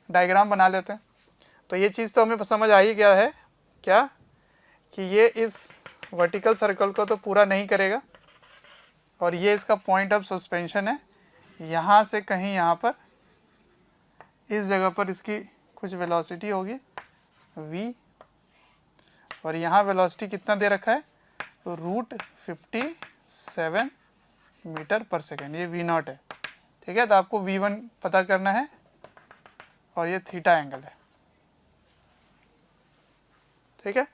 डायग्राम बना लेते हैं। तो ये चीज़ तो हमें समझ आ ही गया है क्या, कि ये इस वर्टिकल सर्कल को तो पूरा नहीं करेगा, और ये इसका पॉइंट ऑफ सस्पेंशन है। यहाँ से कहीं यहाँ पर इस जगह पर इसकी कुछ वेलोसिटी होगी v, और यहाँ वेलोसिटी कितना दे रखा है, √57 मीटर पर सेकेंड, ये v0 है। ठीक है, तो आपको v1 पता करना है, और ये थीटा एंगल है। ठीक है,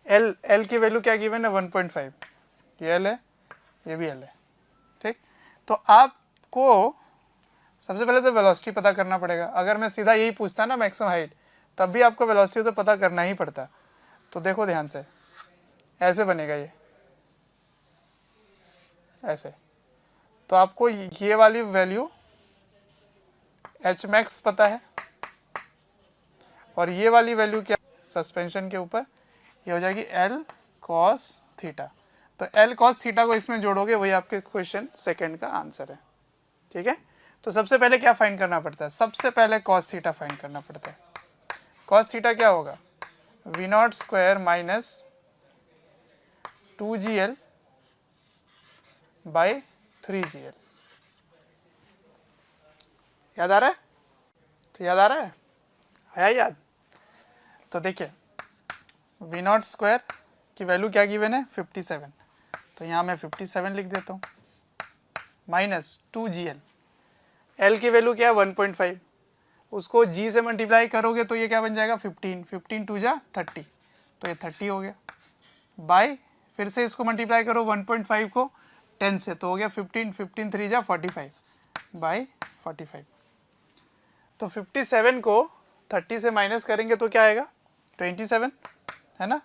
l की वैल्यू क्या गिवन है, 1.5, ये l है, ये भी l है। ठीक, तो आपको सबसे पहले तो वेलोसिटी पता करना पड़ेगा। अगर मैं सीधा यही पूछता ना मैक्सिमम हाइट, तब भी आपको वेलोसिटी तो पता करना ही पड़ता। तो देखो ध्यान से, ऐसे बनेगा ये, ऐसे। तो आपको ये वाली वैल्यू hmax पता है, और ये वाली वैल्यू क्या, सस्पेंशन के ऊपर, ये हो जाएगी l cos थीटा। तो l cos थीटा को इसमें जोड़ोगे, वही आपके क्वेश्चन सेकंड का आंसर है। ठीक है, तो सबसे पहले क्या फाइंड करना पड़ता है, सबसे पहले cos थीटा फाइंड करना पड़ता है। cos थीटा क्या होगा, v0 square minus 2gl by 3gl। याद आ रहा है? तो याद आ रहा है, आया याद? तो देखिए, v0 स्क्वायर की वैल्यू क्या गिवन है, 57, तो यहाँ मैं 57 लिख देता हूँ, माइनस 2gl, l की वैल्यू क्या है, 1.5, उसको g से मल्टीप्लाई करोगे तो ये क्या बन जाएगा, 15, 15 2 जा 30, तो ये 30 हो गया, बाय फिर से इसको मल्टीप्लाई करो 1.5 को 10 से, तो हो गया 15, 15 3 जा 45, बाय 45। तो 57 को 30 से माइनस करेंगे तो क्या आएगा, 27, है ना,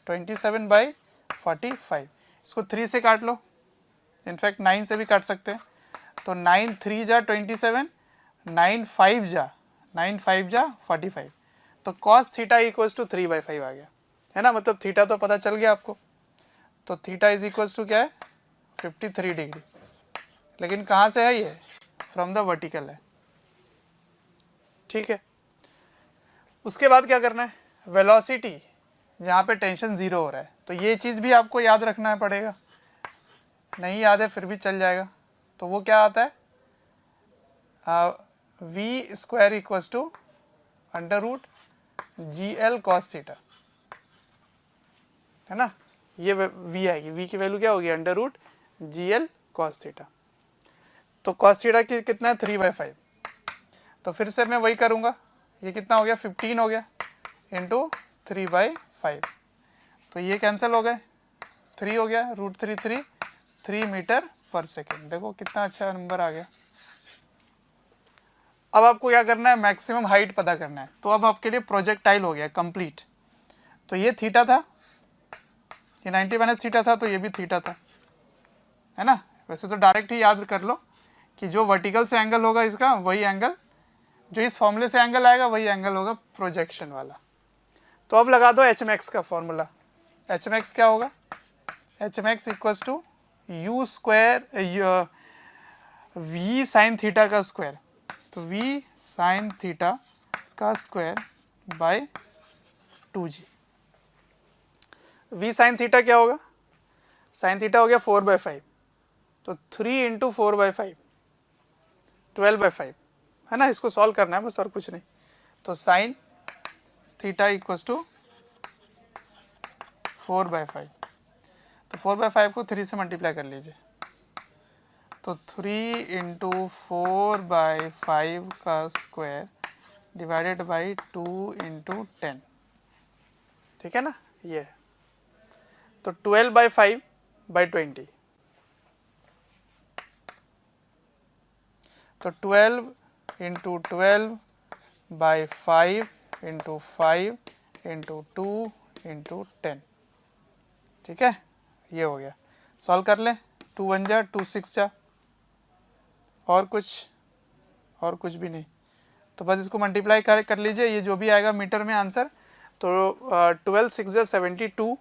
27 बाई 45। इसको 3 से काट लो, इनफैक्ट 9 से भी काट सकते हैं। तो 9 3 जा 27, 9 5 जा 45, तो cos थीटा इक्वल्स टू 3/5 आ गया, है ना। मतलब थीटा तो पता चल गया आपको। तो थीटा इज इक्वल्स टू क्या है, 53 डिग्री। लेकिन कहाँ से है ये, फ्रॉम द वर्टिकल है। ठीक है, उसके बाद क्या करना है, वेलोसिटी जहाँ पे टेंशन 0 हो रहा है, तो ये चीज़ भी आपको याद रखना पड़ेगा। नहीं याद है फिर भी चल जाएगा। तो वो क्या आता है, v square equals to √GL cos theta, है ना। ये v आएगी, v की वैल्यू क्या होगी, √GL cos थीटा। तो cos थीटा की कितना है, 3/5। तो फिर से मैं वही करूँगा, ये कितना हो गया, 15 हो गया इंटू 3/5, तो ये कैंसिल हो गए, 3 हो गया, √3 3 मीटर पर सेकेंड। देखो कितना अच्छा नंबर आ गया। अब आपको क्या करना है, मैक्सिमम हाइट पता करना है। तो अब आपके लिए प्रोजेक्टाइल हो गया कंप्लीट। तो ये थीटा था, ये 90 माइनस थीटा था, तो ये भी थीटा था, है ना। वैसे तो डायरेक्ट ही याद कर लो कि जो वर्टिकल से एंगल होगा इसका, वही एंगल जो इस फॉर्मूले से एंगल आएगा, वही एंगल होगा प्रोजेक्शन वाला। तो अब लगा दो hmax का फॉर्मूला। hmax क्या होगा, hmax equals to u square v sine theta का स्क्वायर, तो v साइन थीटा का square by 2g। v sine theta क्या होगा, साइन थीटा हो गया 4/5, तो 3 इंटू 4/5 12/5, है ना। इसको सॉल्व करना है बस, और कुछ नहीं। तो साइन थीटा इक्वल्स टू 4/5। तो 4/5 को 3 से मल्टीप्लाई कर लीजिए, तो 3 इंटू 4/5 का स्क्वायर डिवाइडेड बाई 2 इंटू 10, ठीक है ना। ये तो 12/5/20, तो 12 इंटू 12/5 इंटू 5 इंटू 2 इंटू 10, ठीक है। ये हो गया, सॉल्व कर लें। 2 1 जा 2 6 जा, और कुछ भी नहीं, तो बस इसको मल्टीप्लाई कर लीजिए, ये जो भी आएगा मीटर में आंसर। तो 12 6 जा 72,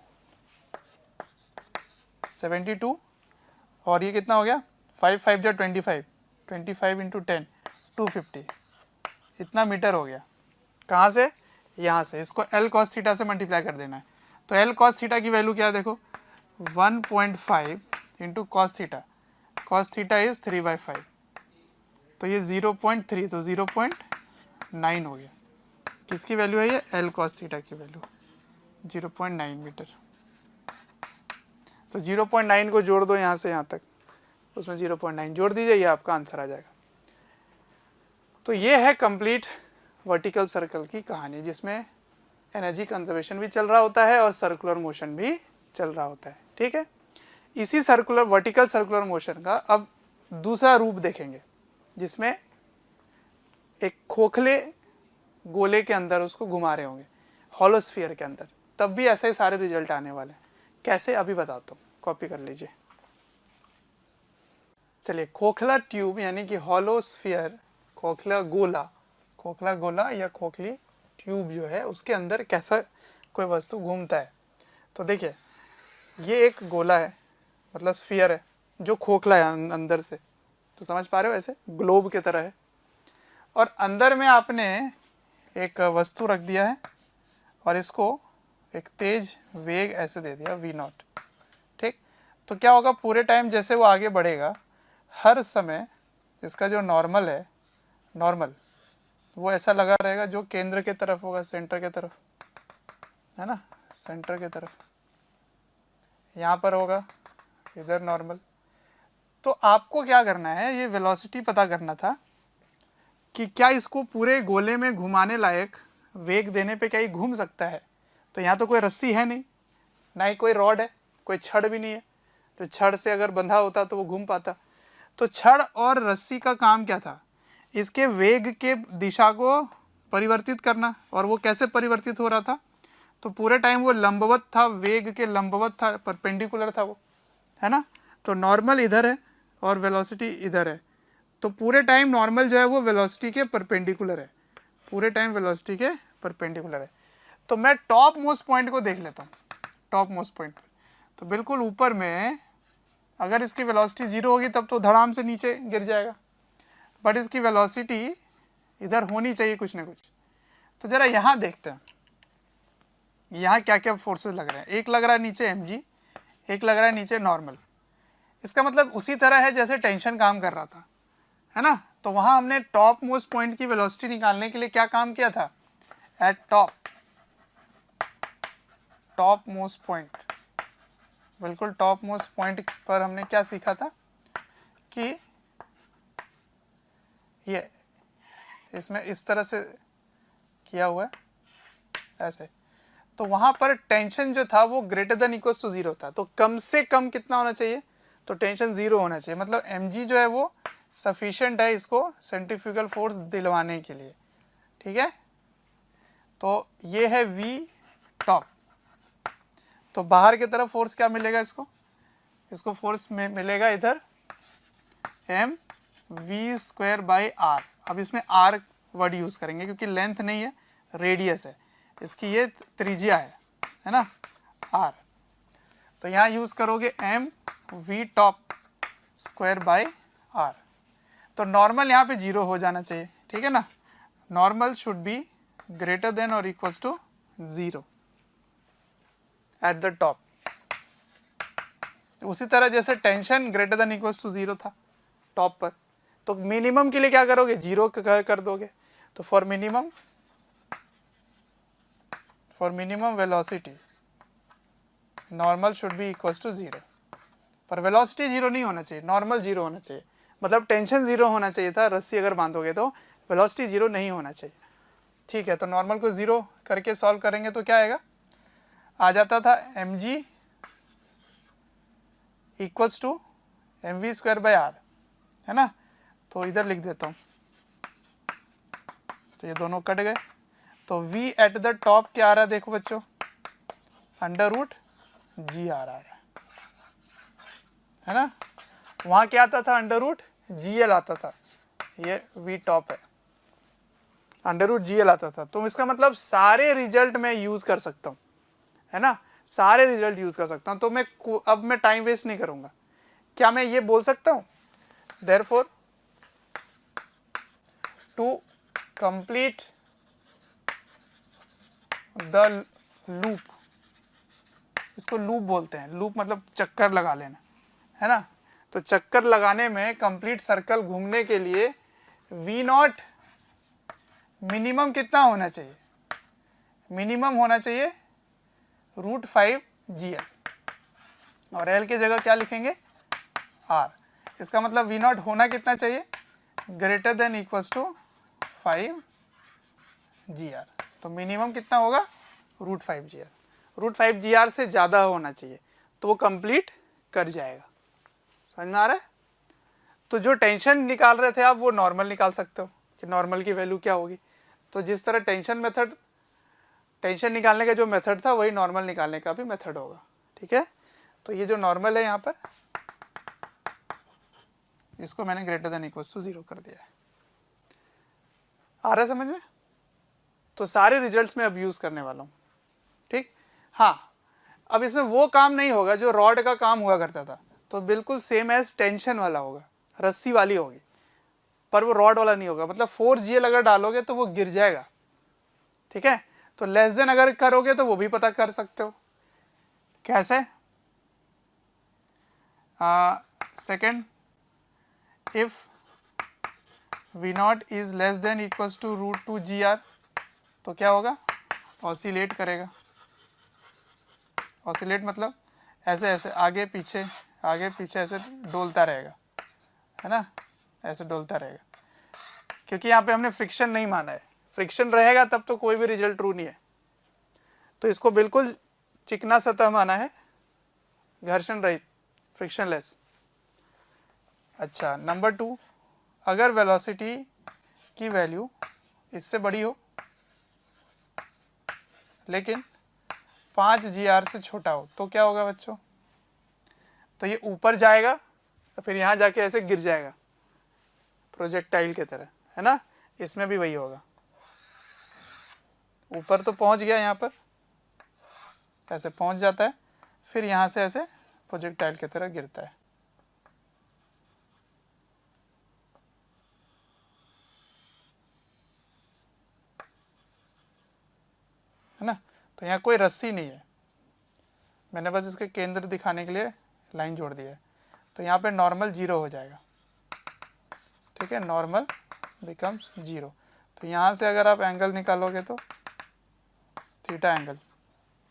और ये कितना हो गया, 5 5 जा 25, 25 इंटू 10 250, इतना मीटर हो गया। कहाँ से, यहाँ से। इसको L cos थीटा से मल्टीप्लाई कर देना है। तो L cos थीटा की वैल्यू क्या है, देखो 1.5 इंटू कॉस थीटा इज 3/5, तो ये 0.3, तो 0.9 हो गया। किसकी वैल्यू है ये, L cos थीटा की वैल्यू 0.9 मीटर। तो 0.9 को जोड़ दो यहाँ से यहाँ तक, उसमें 0.9 जोड़ दीजिए, ये आपका आंसर आ जाएगा। तो ये है कंप्लीट वर्टिकल सर्कल की कहानी, जिसमें एनर्जी कंजर्वेशन भी चल रहा होता है और सर्कुलर मोशन भी चल रहा होता है, ठीक है। इसी वर्टिकल सर्कुलर मोशन का अब दूसरा रूप देखेंगे, जिसमें एक खोखले गोले के अंदर उसको घुमा रहे होंगे, हॉलोस्फीयर के अंदर, तब भी ऐसे ही सारे रिजल्ट आने वाले हैं। कैसे, अभी बताता हूँ, कॉपी कर लीजिए। चलिए, खोखला ट्यूब यानी कि हॉलोस्फीयर, खोखला गोला या खोखली ट्यूब जो है, उसके अंदर कैसा कोई वस्तु घूमता है। तो देखिए, ये एक गोला है, मतलब स्फीयर है, जो खोखला है अंदर से, तो समझ पा रहे हो, ऐसे ग्लोब के तरह है। और अंदर में आपने एक वस्तु रख दिया है और इसको एक तेज वेग ऐसे दे दिया v0, ठीक। तो क्या होगा, पूरे टाइम जैसे वो आगे बढ़ेगा, हर समय इसका जो नॉर्मल है, वो ऐसा लगा रहेगा जो केंद्र के तरफ होगा, सेंटर के तरफ, है ना, सेंटर के तरफ, यहाँ पर होगा, इधर नॉर्मल। तो आपको क्या करना है, ये वेलोसिटी पता करना था कि क्या इसको पूरे गोले में घुमाने लायक वेग देने पे क्या ये घूम सकता है। तो यहाँ तो कोई रस्सी है नहीं, ना ही कोई रॉड है, कोई छड़ भी नहीं है, तो छड़ से अगर बंधा होता तो वो घूम पाता। तो छड़ और रस्सी का काम क्या था, इसके वेग के दिशा को परिवर्तित करना। और वो कैसे परिवर्तित हो रहा था, तो पूरे टाइम वो लंबवत था, वेग के लंबवत था, परपेंडिकुलर था वो, है ना। तो नॉर्मल इधर है और वेलोसिटी इधर है, तो पूरे टाइम नॉर्मल जो है वो वेलोसिटी के परपेंडिकुलर है, पूरे टाइम वेलोसिटी के परपेंडिकुलर है। तो मैं टॉप मोस्ट पॉइंट को देख लेता हूँ, टॉप मोस्ट पॉइंट, तो बिल्कुल ऊपर में अगर इसकी वेलोसिटी 0 होगी तब तो धड़ाम से नीचे गिर जाएगा, बट इसकी वेलोसिटी इधर होनी चाहिए कुछ ना कुछ। तो ज़रा यहाँ देखते हैं, यहाँ क्या क्या फोर्सेस लग रहे हैं। एक लग रहा है नीचे mg, एक लग रहा है नीचे नॉर्मल। इसका मतलब उसी तरह है जैसे टेंशन काम कर रहा था, है ना। तो वहाँ हमने टॉप मोस्ट पॉइंट की वेलोसिटी निकालने के लिए क्या काम किया था, एट टॉप मोस्ट पॉइंट, बिल्कुल टॉप मोस्ट पॉइंट पर हमने क्या सीखा था कि ये इसमें इस तरह से किया हुआ है ऐसे। तो वहाँ पर टेंशन जो था वो ग्रेटर देन इक्वल टू 0 था, तो कम से कम कितना होना चाहिए, तो टेंशन 0 होना चाहिए। मतलब mg जो है वो सफिशिएंट है इसको सेंट्रीफ्यूगल फोर्स दिलवाने के लिए, ठीक है। तो ये है v टॉप। तो बाहर की तरफ फोर्स क्या मिलेगा, इसको फोर्स में मिलेगा इधर m v²/r। अब इसमें r वर्ड यूज करेंगे क्योंकि लेंथ नहीं है, रेडियस है इसकी, ये त्रिज्या है ना, r। तो यहाँ यूज करोगे m v top²/r। तो नॉर्मल यहाँ पे 0 हो जाना चाहिए, ठीक है ना। Normal should be greater than और equals to 0 at the top. उसी तरह जैसे tension greater than equals to 0 था टॉप पर, तो मिनिमम के लिए क्या करोगे, 0 कर दोगे। तो for minimum for minimum velocity normal should be equals to 0, पर वेलोसिटी 0 नहीं होना चाहिए, नॉर्मल 0 होना चाहिए, मतलब टेंशन 0 होना चाहिए था, रस्सी अगर बांधोगे तो वेलोसिटी 0 नहीं होना चाहिए। ठीक है, तो नॉर्मल को 0 करके सॉल्व करेंगे तो क्या आएगा, आ जाता था mg इक्वल्स टू mv²/r, है ना। तो इधर लिख देता हूँ, तो ये दोनों कट गए, तो v एट द टॉप क्या आ रहा है देखो बच्चों, √g आ रहा है ना। वहाँ क्या आता था, √gl आता था, ये v टॉप है, √gl आता था। तो इसका मतलब सारे रिजल्ट मैं यूज़ कर सकता हूँ, है ना, सारे रिजल्ट यूज़ कर सकता हूँ। तो मैं अब मैं टाइम वेस्ट नहीं करूँगा, क्या मैं ये बोल सकता हूँ, therefore to complete the loop, इसको लूप बोलते हैं, लूप मतलब चक्कर लगा लेना, है ना। तो चक्कर लगाने में, कंप्लीट सर्कल घूमने के लिए v0 मिनिमम कितना होना चाहिए, मिनिमम होना चाहिए √5gl, और l की जगह क्या लिखेंगे, r। इसका मतलब v0 होना कितना चाहिए, greater than equals to 5gr। तो मिनिमम कितना होगा, √5gr, √5gr से ज़्यादा होना चाहिए, तो वो कंप्लीट कर जाएगा। समझ में आ रहा है। तो जो टेंशन निकाल रहे थे आप, वो नॉर्मल निकाल सकते हो कि नॉर्मल की वैल्यू क्या होगी। तो जिस तरह टेंशन निकालने का जो मेथड था, वही नॉर्मल निकालने का भी मेथड होगा। ठीक है, तो ये जो नॉर्मल है यहाँ पर, इसको मैंने ग्रेटर देन इक्वल्स टू 0 कर दिया है। आ रहा है समझ में। तो सारे रिजल्ट्स में अब यूज़ करने वाला हूँ। ठीक, हाँ, अब इसमें वो काम नहीं होगा जो रॉड का काम हुआ करता था, तो बिल्कुल सेम एज टेंशन वाला होगा, रस्सी वाली होगी, पर वो रॉड वाला नहीं होगा। मतलब 4gl अगर डालोगे तो वो गिर जाएगा। ठीक है, तो लेस देन अगर करोगे तो वो भी पता कर सकते हो। कैसे, second, if v0 is less than equals to √2gr, तो क्या होगा, ऑसिलेट करेगा। ऑसिलेट मतलब ऐसे ऐसे आगे पीछे ऐसे डोलता रहेगा, है ना, ऐसे डोलता रहेगा, क्योंकि यहाँ पे हमने फ्रिक्शन नहीं माना है। फ्रिक्शन रहेगा तब तो कोई भी रिजल्ट ट्रू नहीं है। तो इसको बिल्कुल चिकना सतह माना है, घर्षण रहित, फ्रिक्शनलेस। अच्छा, नंबर 2, अगर वेलोसिटी की वैल्यू इससे बड़ी हो लेकिन 5gr से छोटा हो, तो क्या होगा बच्चों, तो ये ऊपर जाएगा तो फिर यहाँ जाके ऐसे गिर जाएगा प्रोजेक्टाइल की तरह, है ना। इसमें भी वही होगा, ऊपर तो पहुँच गया, यहाँ पर ऐसे पहुँच जाता है, फिर यहाँ से ऐसे प्रोजेक्टाइल की तरह गिरता है ना। तो यहाँ कोई रस्सी नहीं है, मैंने बस इसके केंद्र दिखाने के लिए लाइन जोड़ दिया है। तो यहाँ पे नॉर्मल 0 हो जाएगा। ठीक है, नॉर्मल बिकम्स 0। तो यहाँ से अगर आप एंगल निकालोगे तो थीटा एंगल,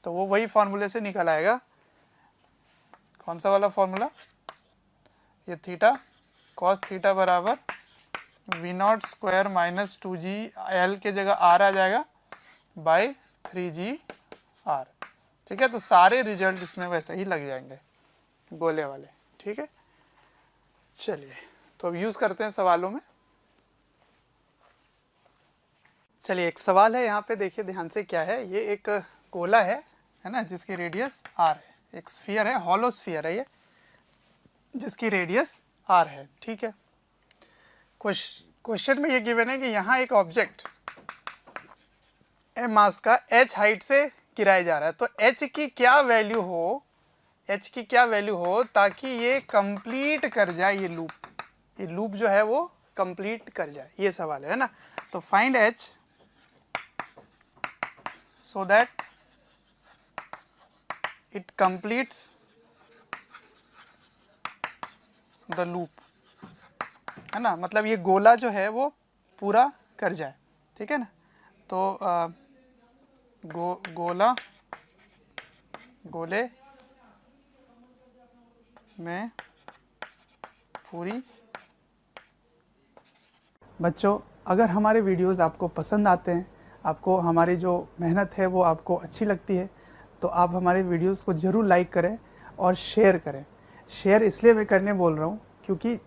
तो वो वही फॉर्मूले से निकल आएगा। कौन सा वाला फॉर्मूला, ये थीटा कॉस थीटा बराबर v0² माइनस 2g, l के जगह r आ जाएगा बाई 3gr। ठीक है, तो सारे रिजल्ट इसमें वैसे ही लग जाएंगे, गोले वाले। ठीक है, चलिए तो अब यूज़ करते हैं सवालों में। चलिए, एक सवाल है यहाँ पे, देखिए ध्यान से क्या है। ये एक गोला है ना, जिसकी रेडियस r है, एक स्फीयर है, हॉलो स्फीयर है ये, जिसकी रेडियस r है। ठीक है, क्वेश्चन में ये गिवन है कि यहाँ एक ऑब्जेक्ट m मास का h हाइट से गिराया जा रहा है, तो h की क्या वैल्यू हो, h की क्या वैल्यू हो ताकि ये कंप्लीट कर जाए, ये लूप जो है वो कंप्लीट कर जाए, ये सवाल है ना। तो find h so that it completes the loop, है ना, मतलब ये गोला जो है वो पूरा कर जाए। ठीक है ना, तो गोले में पूरी। बच्चों, अगर हमारे वीडियोस आपको पसंद आते हैं, आपको हमारी जो मेहनत है वो आपको अच्छी लगती है, तो आप हमारे वीडियोस को ज़रूर लाइक करें और शेयर करें। शेयर इसलिए मैं करने बोल रहा हूँ क्योंकि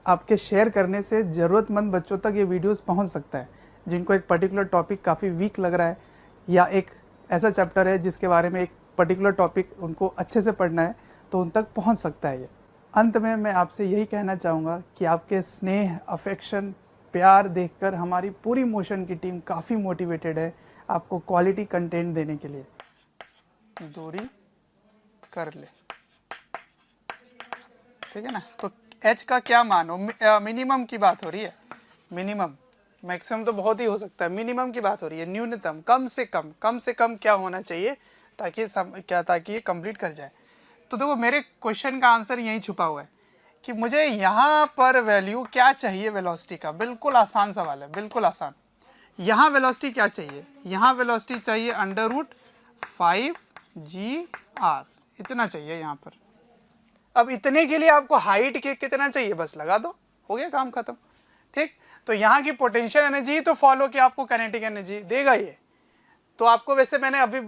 आपके शेयर करने से ज़रूरतमंद बच्चों तक ये वीडियोस पहुँच सकता है, जिनको एक पर्टिकुलर टॉपिक काफ़ी वीक लग रहा है या एक ऐसा चैप्टर है जिसके बारे में एक पर्टिकुलर टॉपिक उनको अच्छे से पढ़ना है, तो उन तक पहुँच सकता है ये। अंत में मैं आपसे यही कहना चाहूँगा कि आपके स्नेह, अफेक्शन, प्यार देखकर हमारी पूरी मोशन की टीम काफ़ी मोटिवेटेड है आपको क्वालिटी कंटेंट देने के लिए। दूरी कर ले, ठीक है ना। तो h का क्या मान हो, मिनिमम की बात हो रही है, मिनिमम, मैक्सिमम तो बहुत ही हो सकता है, मिनिमम की बात हो रही है, न्यूनतम, कम से कम क्या होना चाहिए ताकि ये कंप्लीट कर जाए। तो देखो मेरे क्वेश्चन का आंसर यहीं छुपा हुआ है कि मुझे यहाँ पर वैल्यू क्या चाहिए वेलोसिटी का। बिल्कुल आसान सवाल है, बिल्कुल आसान। यहाँ वेलोसिटी क्या चाहिए, यहाँ वेलोसिटी चाहिए √5GR, इतना चाहिए यहाँ पर। अब इतने के लिए आपको हाइट के कितना चाहिए, बस लगा दो, हो गया काम खत्म, ठीक। तो यहाँ की पोटेंशियल एनर्जी तो फॉलो कि आपको काइनेटिक एनर्जी देगा ये। तो आपको वैसे मैंने अभी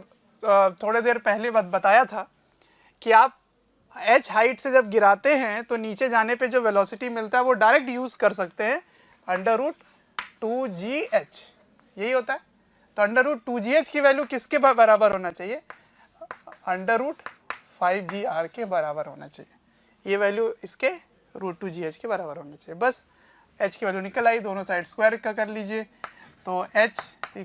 थोड़ी देर पहले बताया था कि आप h हाइट से जब गिराते हैं तो नीचे जाने पे जो वेलोसिटी मिलता है वो डायरेक्ट यूज कर सकते हैं √2GH, यही होता है। तो √2GH की वैल्यू किसके बराबर होना चाहिए, √5GR के बराबर होना चाहिए। ये वैल्यू इसके √2GH के बराबर होना चाहिए। बस h की वैल्यू निकल आई, दोनों साइड स्क्वायर का कर लीजिए, तो h =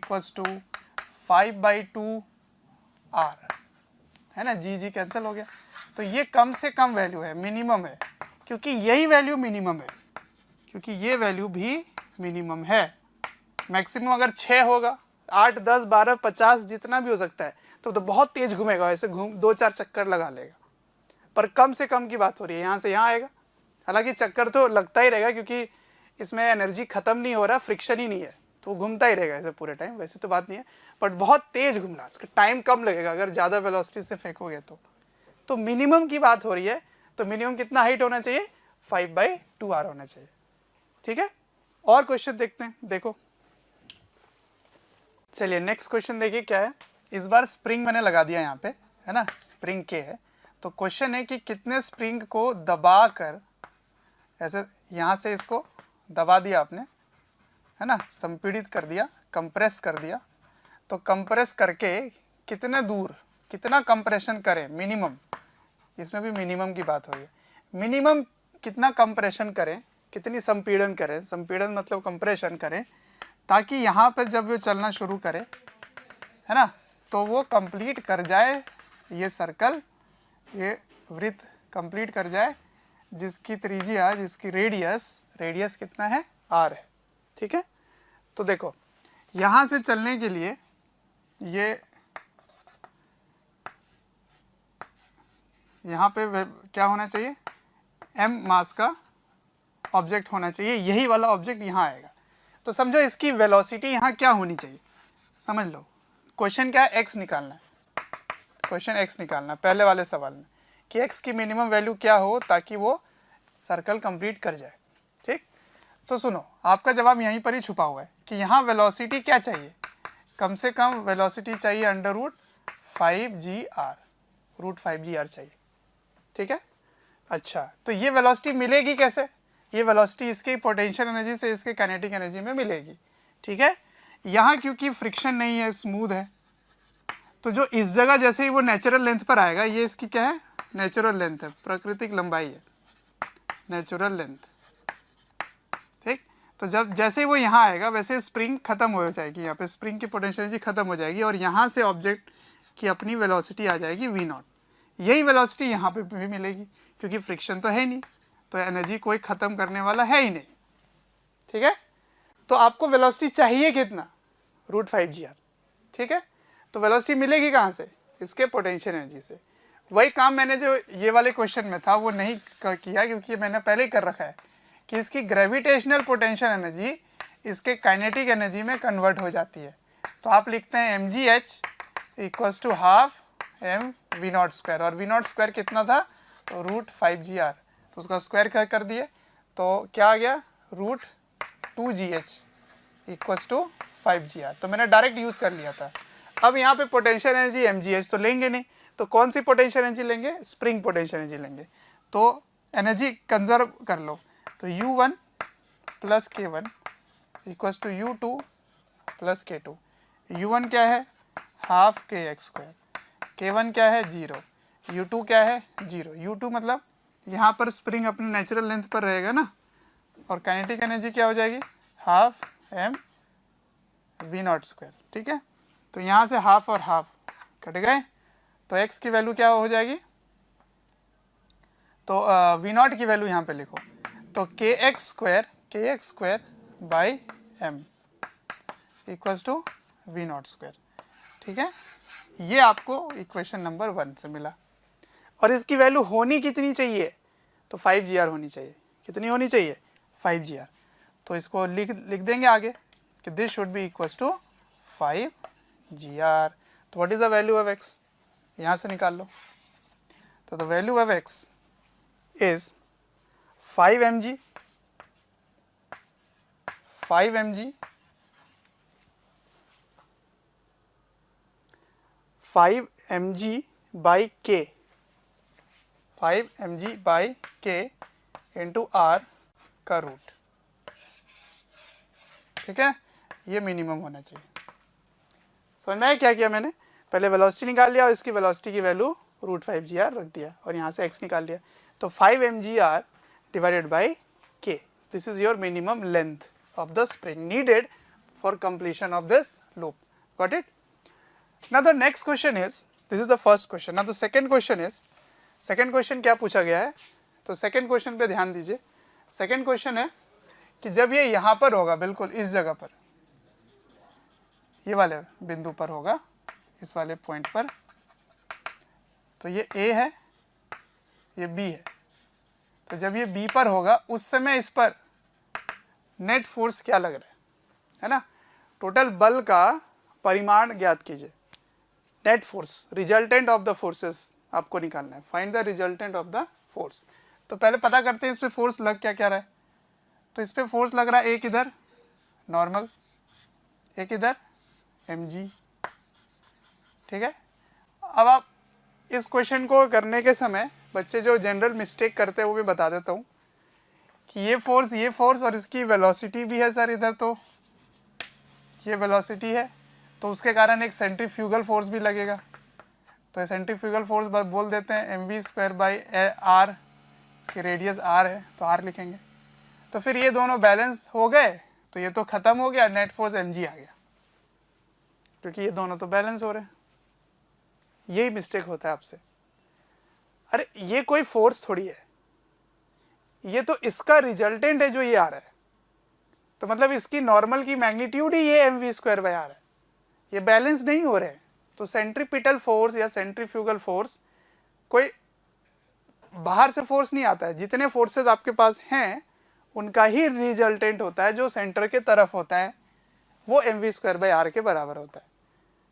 5/2R है ना, जी कैंसिल हो गया। तो ये कम से कम वैल्यू है, मिनिमम है, क्योंकि यही वैल्यू मिनिमम है, क्योंकि ये वैल्यू भी मिनिमम है। मैक्सिमम अगर 6 होगा, 8, 10, 12, 50 जितना भी हो सकता है, तो बहुत तेज घूमेगा, ऐसे 2-4 चक्कर लगा लेगा। पर कम से कम की बात हो रही है, यहाँ से यहाँ आएगा। हालांकि चक्कर तो लगता ही रहेगा क्योंकि इसमें एनर्जी खत्म नहीं हो रहा, फ्रिक्शन ही नहीं है, तो घूमता ही रहेगा ऐसे पूरे टाइम। वैसे तो बात नहीं है, बट बहुत तेज घूमना, इसका टाइम कम लगेगा अगर ज़्यादा वेलोसिटी से फेंकोगे तो मिनिमम की बात हो रही है, तो मिनिमम कितना हाइट होना चाहिए, 5/2R होना चाहिए, ठीक है। और क्वेश्चन देखते हैं, देखो चलिए नेक्स्ट क्वेश्चन देखिए क्या है। इस बार स्प्रिंग मैंने लगा दिया यहाँ पे, है ना, स्प्रिंग के है। तो क्वेश्चन है कि कितने स्प्रिंग को दबा कर, ऐसे यहाँ से इसको दबा दिया आपने, है ना, संपीड़ित कर दिया, कंप्रेस कर दिया, तो कंप्रेस करके कितने दूर, कितना कंप्रेशन करें, मिनिमम, इसमें भी मिनिमम की बात हो रही है, मिनिमम कितना कंप्रेशन करें, कितनी संपीड़न करें, संपीड़न मतलब कंप्रेशन करें, ताकि यहाँ पर जब वो चलना शुरू करे, है ना, तो वो कंप्लीट कर जाए ये सर्कल, ये वृत्त कंप्लीट कर जाए, जिसकी त्रिज्या, जिसकी रेडियस कितना है, R है, ठीक है। तो देखो यहाँ से चलने के लिए ये यहाँ पे क्या होना चाहिए, m मास का ऑब्जेक्ट होना चाहिए, यही वाला ऑब्जेक्ट यहाँ आएगा। तो समझो इसकी वेलोसिटी यहाँ क्या होनी चाहिए, समझ लो। क्वेश्चन क्या है, x निकालना है, क्वेश्चन x निकालना है पहले वाले सवाल में, कि x की मिनिमम वैल्यू क्या हो ताकि वो सर्कल कंप्लीट कर जाए, ठीक। तो सुनो, आपका जवाब यहीं पर ही छुपा हुआ है कि यहाँ वेलोसिटी क्या चाहिए, कम से कम वेलोसिटी चाहिए √5GR, √5GR चाहिए, ठीक है। अच्छा, तो ये वेलोसिटी मिलेगी कैसे, ये वेलोसिटी इसके पोटेंशियल एनर्जी से इसके काइनेटिक एनर्जी में मिलेगी, ठीक है। यहाँ क्योंकि फ्रिक्शन नहीं है, स्मूथ है, तो जो इस जगह जैसे ही वो नेचुरल लेंथ पर आएगा, ये इसकी क्या है, नेचुरल लेंथ है, प्राकृतिक लंबाई है, नेचुरल लेंथ, ठीक। तो जब जैसे ही वो यहाँ आएगा वैसे स्प्रिंग खत्म हो जाएगी, यहाँ पे स्प्रिंग की पोटेंशियल एनर्जी खत्म हो जाएगी और यहाँ से ऑब्जेक्ट की अपनी वेलोसिटी आ जाएगी v0। यही वेलोसिटी यहाँ पे भी मिलेगी क्योंकि फ्रिक्शन तो है नहीं, तो एनर्जी कोई ख़त्म करने वाला है ही नहीं, ठीक है। तो आपको वेलोसिटी चाहिए कितना, √5GR, ठीक है। तो वेलोसिटी मिलेगी कहाँ से, इसके पोटेंशियल एनर्जी से। वही काम मैंने जो ये वाले क्वेश्चन में था वो नहीं किया क्योंकि मैंने पहले ही कर रखा है कि इसकी ग्रेविटेशनल पोटेंशियल एनर्जी इसके काइनेटिक एनर्जी में कन्वर्ट हो जाती है। तो आप लिखते हैं mgh equals to half M V not square, और वी नॉट स्क्वायर कितना था, तो √5GR, तो उसका स्क्वायर क्या कर दिए, तो क्या आ गया √2GH इक्वल्स टू 5GR। तो मैंने डायरेक्ट यूज़ कर लिया था। अब यहाँ पे पोटेंशियल एनर्जी mgh तो लेंगे नहीं, तो कौन सी पोटेंशियल एनर्जी लेंगे, स्प्रिंग पोटेंशियल एनर्जी लेंगे। तो एनर्जी कंजर्व कर लो, तो U1 plus K1 equals to U2 plus K2। U1 क्या है, हाफ kx², K1 क्या है 0, U2 क्या है 0। U2 मतलब यहाँ पर स्प्रिंग अपने नेचुरल लेंथ पर रहेगा ना, और काइनेटिक एनर्जी क्या हो जाएगी, half M V not square. ठीक है, तो यहाँ से हाफ और हाफ कट गए, तो x की वैल्यू क्या हो जाएगी, तो वी नॉट की वैल्यू यहाँ पे लिखो, तो kx² by m equals to V not square. ठीक है, ये आपको इक्वेशन नंबर 1 से मिला। और इसकी वैल्यू होनी कितनी चाहिए, तो 5GR होनी चाहिए। कितनी होनी चाहिए, 5GR। तो इसको लिख देंगे आगे कि this should be equals to 5GR। तो what is the value of x, यहाँ से निकाल लो। तो the value of x is 5 mg 5 mg by k, 5 mg by k into r का रूट। ठीक है, ये मिनिमम होना चाहिए। समझ में आया क्या किया मैंने, पहले वेलोसिटी निकाल लिया और इसकी वेलोसिटी की वैल्यू √5GR रख दिया, और यहाँ से x निकाल लिया। तो 5 mgr divided by k, this is your minimum length of the spring needed for completion of this loop. Got it? Now the next question is, this is the first question. Now the second question is, second question क्या पूछा गया है, तो second question पे ध्यान दीजिए। Second question है कि जब ये यहाँ पर होगा, बिल्कुल इस जगह पर, ये वाले बिंदु पर होगा, इस वाले पॉइंट पर, तो ये A है, ये B है। तो जब ये B पर होगा उस समय इस पर नेट फोर्स क्या लग रहा है ना, टोटल बल का परिमाण ज्ञात कीजिए। Net force, resultant of the forces आपको निकालना है, find the resultant of the force. तो पहले पता करते हैं इस पे फोर्स लग क्या क्या रहा है। तो इस पे फोर्स लग रहा है एक इधर नॉर्मल, एक इधर mg। ठीक है, अब आप इस क्वेश्चन को करने के समय बच्चे जो जनरल मिस्टेक करते हैं वो भी बता देता हूँ कि ये फोर्स और इसकी वेलोसिटी भी है सर इधर, तो ये वेलोसिटी है, तो उसके कारण एक सेंट्रीफ्यूगल फोर्स भी लगेगा। तो सेंट्रीफ्यूगल फोर्स बोल देते हैं mv² बाई r, इसकी रेडियस r है तो r लिखेंगे। तो फिर ये दोनों बैलेंस हो गए, तो ये तो खत्म हो गया, नेट फोर्स mg आ गया, क्योंकि ये दोनों तो बैलेंस हो रहे हैं। यही मिस्टेक होता है आपसे, अरे ये कोई फोर्स थोड़ी है, ये तो इसका रिजल्टेंट है जो ये आ रहा है, तो मतलब इसकी नॉर्मल की मैग्नीट्यूड ही ये mv² बाई r है, ये बैलेंस नहीं हो रहे। तो सेंट्रीपिटल फोर्स या सेंट्रीफ्यूगल फोर्स कोई बाहर से फोर्स नहीं आता है, जितने फोर्सेस आपके पास हैं उनका ही रिजल्टेंट होता है जो सेंटर के तरफ होता है, वो mv² बाई r के बराबर होता है।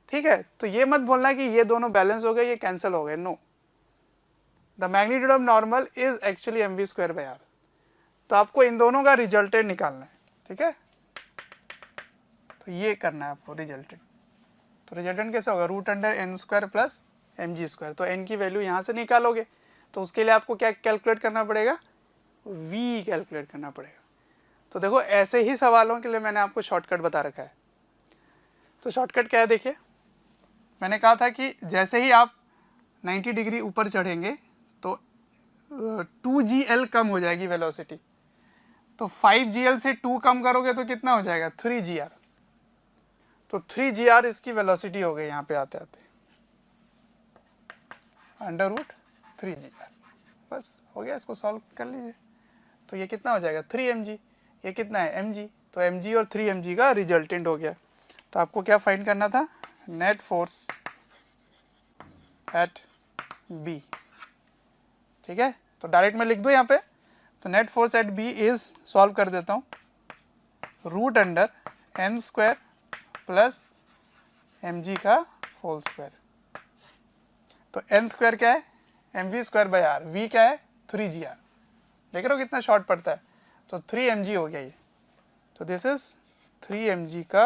ठीक है, तो ये मत बोलना कि ये दोनों बैलेंस हो गए, ये कैंसिल हो गए, no, the magnitude of normal is actually mv² by r। तो आपको इन दोनों का रिजल्टेंट निकालना है। ठीक है, तो ये करना है आपको रिजल्टेंट। तो रिजल्टेंट कैसे होगा, √n² प्लस mg²। तो n की वैल्यू यहाँ से निकालोगे, तो उसके लिए आपको क्या कैलकुलेट करना पड़ेगा, v कैलकुलेट करना पड़ेगा। तो देखो ऐसे ही सवालों के लिए मैंने आपको शॉर्टकट बता रखा है। तो शॉर्टकट क्या है, देखिए मैंने कहा था कि जैसे ही आप 90 डिग्री ऊपर चढ़ेंगे तो 2gl कम हो जाएगी वेलोसिटी। तो 5gl से 2 कम करोगे तो कितना हो जाएगा, 3gr। तो 3gr इसकी वेलोसिटी हो गई यहाँ पे आते आते, √3gr। बस हो गया, इसको सॉल्व कर लीजिए। तो ये कितना हो जाएगा 3mg, ये कितना है mg, तो mg और 3mg का रिजल्टेंट हो गया। तो आपको क्या फाइंड करना था, नेट फोर्स एट b। ठीक है, तो डायरेक्ट मैं लिख दूँ यहाँ पे, तो net force at b is, solve कर देता हूँ, √n² प्लस mg का होल स्क्वायर। तो एन स्क्वायर क्या है, M V square by R, वी क्या है 3 GR, देख रहे हो कितना शॉर्ट पड़ता है, तो 3 mg हो गया ये। तो दिस इज 3 mg का,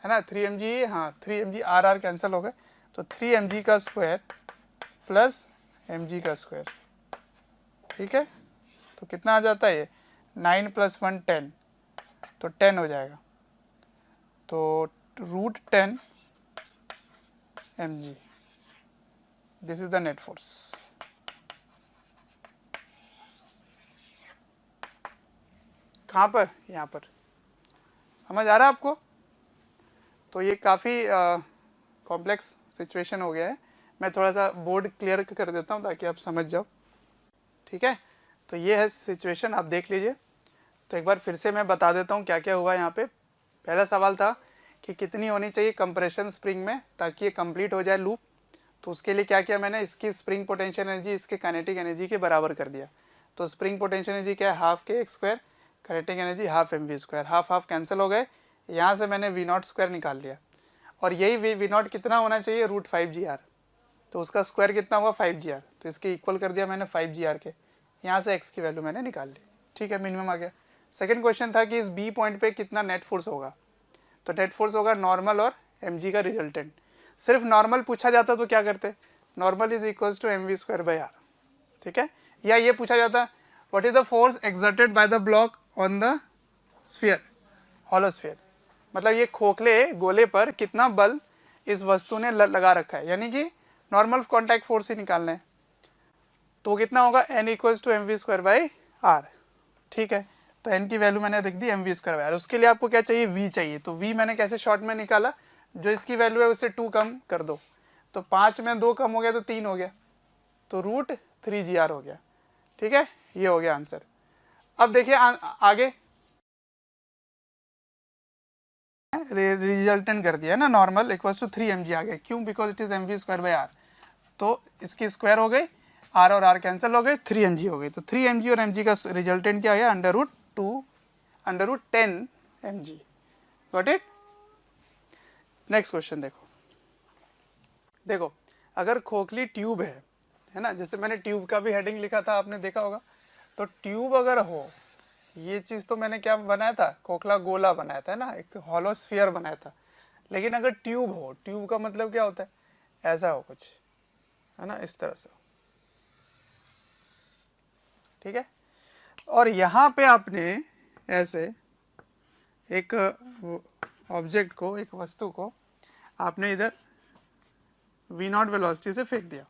है ना 3 mg, हाँ 3 mg, आर आर कैंसिल हो गए, तो 3 mg का स्क्वायर प्लस mg का स्क्वायर, ठीक है। तो कितना आ जाता है ये, 9 + 1 10, तो 10 हो जाएगा, तो √10 mg, this is the net force. कहाँ पर, यहाँ पर, समझ आ रहा है आपको। तो ये काफ़ी कॉम्प्लेक्स सिचुएशन हो गया है, मैं थोड़ा सा बोर्ड क्लियर कर देता हूँ ताकि आप समझ जाओ, ठीक है। तो ये है सिचुएशन, आप देख लीजिए। तो एक बार फिर से मैं बता देता हूँ क्या क्या हुआ यहाँ पे। पहला सवाल था कि कितनी होनी चाहिए कंप्रेशन स्प्रिंग में ताकि ये कंप्लीट हो जाए लूप। तो उसके लिए क्या किया मैंने, इसकी स्प्रिंग पोटेंशियल एनर्जी इसके काइनेटिक एनर्जी के बराबर कर दिया। तो स्प्रिंग पोटेंशियल एनर्जी क्या है, half kx², kinetic energy half mv², half half cancel हो गए, यहाँ से मैंने v0² निकाल लिया। और यही v0 कितना होना चाहिए, √5gr, तो उसका स्क्वायर कितना हुआ 5gr, तो इसके इक्वल कर दिया मैंने 5gr के, यहाँ से x की वैल्यू मैंने निकाल ली, ठीक है, मिनिमम आ गया। सेकंड क्वेश्चन था कि इस बी पॉइंट पे कितना नेट फोर्स होगा, तो नेट फोर्स होगा नॉर्मल और mg का रिजल्टेंट। सिर्फ नॉर्मल पूछा जाता तो क्या करते, normal is equals to mv²/r, ठीक है। या ये पूछा जाता what is the force exerted by the block on the sphere, hollow sphere, मतलब ये खोखले गोले पर कितना बल इस वस्तु ने लगा रखा है, यानी कि नॉर्मल कॉन्टैक्ट फोर्स ही निकालना है। तो कितना होगा, n = mv²/r, ठीक है। तो n की वैल्यू मैंने लिख दी mv²/r। उसके लिए आपको क्या चाहिए, v चाहिए। तो v मैंने कैसे शॉर्ट में निकाला, जो इसकी वैल्यू है उससे 2 कम कर दो, तो 5 में 2 कम हो गया तो 3 हो गया, तो √3gr हो गया, ठीक है। ये हो गया आंसर। अब देखिए आगे रिजल्टेंट कर दिया ना, नॉर्मल इक्वल्स टू 3 mg आ गया, क्यों, बिकॉज इट इज mv²/r, तो इसकी स्क्वायर हो गई, r और r कैंसिल हो गए, 3 mg हो गई। तो 3 mg और mg का रिजल्टेंट क्या है, √10 mg, got it. Next question देखो, अगर खोखली ट्यूब है ना, जैसे मैंने ट्यूब का भी हेडिंग लिखा था, आपने देखा होगा। तो ट्यूब अगर हो, ये चीज़ तो मैंने क्या बनाया था, खोखला गोला बनाया था ना, एक हॉलो स्फीयर बनाया था। लेकिन अगर ट्यूब हो, ट्यूब का मतलब क्या होता है, ऐसा हो कुछ, है ना, इस तरह से, ठीक है। और यहाँ पे आपने ऐसे एक ऑब्जेक्ट को, एक वस्तु को आपने इधर v0 वेलोसिटी से फेंक दिया,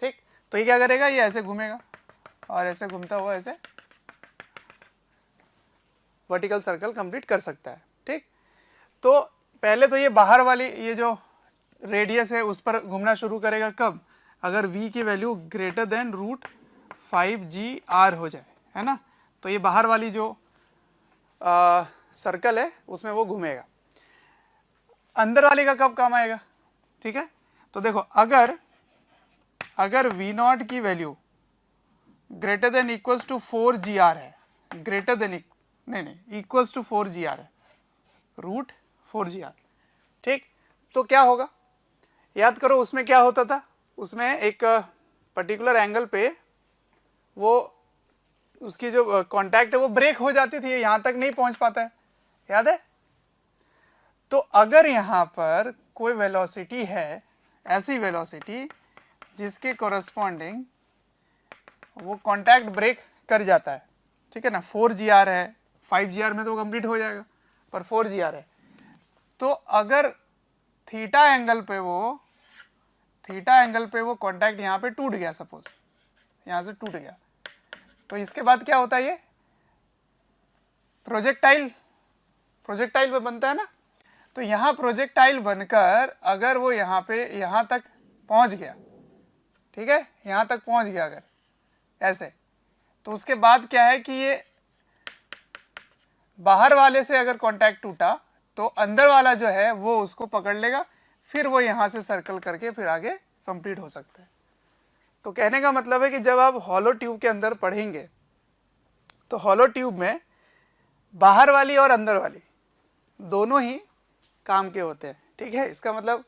ठीक। तो ये क्या करेगा, ये ऐसे घूमेगा और ऐसे घूमता हुआ ऐसे वर्टिकल सर्कल कंप्लीट कर सकता है, ठीक। तो पहले तो ये बाहर वाली ये जो रेडियस है उस पर घूमना शुरू करेगा, कब, अगर v की वैल्यू ग्रेटर देन √5gr हो जाए, है ना। तो ये बाहर वाली जो सर्कल है उसमें वो घूमेगा। अंदर वाले का कब काम आएगा, ठीक है। तो देखो, अगर v0 की value greater than equals to 4gr है, ग्रेटर देन नहीं इक्वल्स टू 4gr है, √4gr, ठीक। तो क्या होगा, याद करो उसमें क्या होता था, उसमें एक पर्टिकुलर एंगल पे वो उसकी जो कांटेक्ट है वो ब्रेक हो जाती थी, यहाँ तक नहीं पहुंच पाता है, याद है। तो अगर यहाँ पर कोई वेलोसिटी है, ऐसी वेलोसिटी जिसके कोरस्पॉन्डिंग वो कांटेक्ट ब्रेक कर जाता है, ठीक है ना, 4gr है, 5gr में तो कंप्लीट हो जाएगा, पर 4gr है। तो अगर थीटा एंगल पे वो कांटेक्ट यहाँ पे टूट गया, सपोज यहाँ से टूट गया, तो इसके बाद क्या होता है, ये प्रोजेक्टाइल पे बनता है ना। तो यहाँ प्रोजेक्टाइल बनकर अगर वो यहाँ तक पहुँच गया, ठीक है, यहाँ तक पहुँच गया अगर ऐसे, तो उसके बाद क्या है कि ये बाहर वाले से अगर कांटेक्ट टूटा तो अंदर वाला जो है वो उसको पकड़ लेगा, फिर वो यहाँ से सर्कल करके फिर आगे कंप्लीट हो सकता है। तो कहने का मतलब है कि जब आप हॉलो ट्यूब के अंदर पढ़ेंगे तो हॉलो ट्यूब में बाहर वाली और अंदर वाली दोनों ही काम के होते हैं। ठीक है। इसका मतलब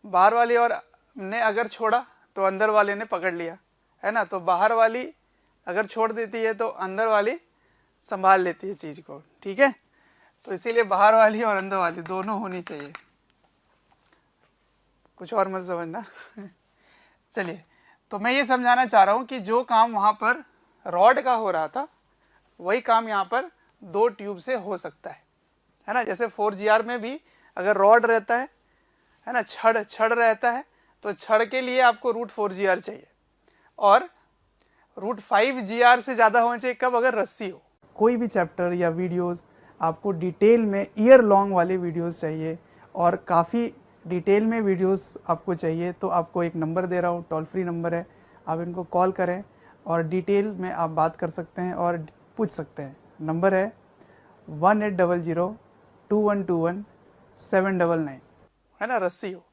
बाहर वाली और ने अगर छोड़ा तो अंदर वाले ने पकड़ लिया, है ना। तो बाहर वाली अगर छोड़ देती है तो अंदर वाली संभाल लेती है चीज़ को, ठीक है। तो इसीलिए बाहर वाली और अंदर वाली दोनों होनी चाहिए, कुछ और मत समझना। चलिए, तो मैं ये समझाना चाह रहा हूँ कि जो काम वहाँ पर रॉड का हो रहा था वही काम यहाँ पर दो ट्यूब से हो सकता है ना। जैसे 4GR में भी अगर रॉड रहता है ना, छड़ रहता है, तो छड़ के लिए आपको √4GR चाहिए और √5GR से ज़्यादा होना चाहिए कब, अगर रस्सी हो। कोई भी चैप्टर या वीडियोस आपको डिटेल में ईयर लॉन्ग वाले वीडियोस चाहिए और काफ़ी डिटेल में वीडियोस आपको चाहिए, तो आपको एक नंबर दे रहा हूँ, टोल फ्री नंबर है, आप इनको कॉल करें और डिटेल में आप बात कर सकते हैं और पूछ सकते हैं। नंबर है 1800-2121-799, है ना, रस्सी हो,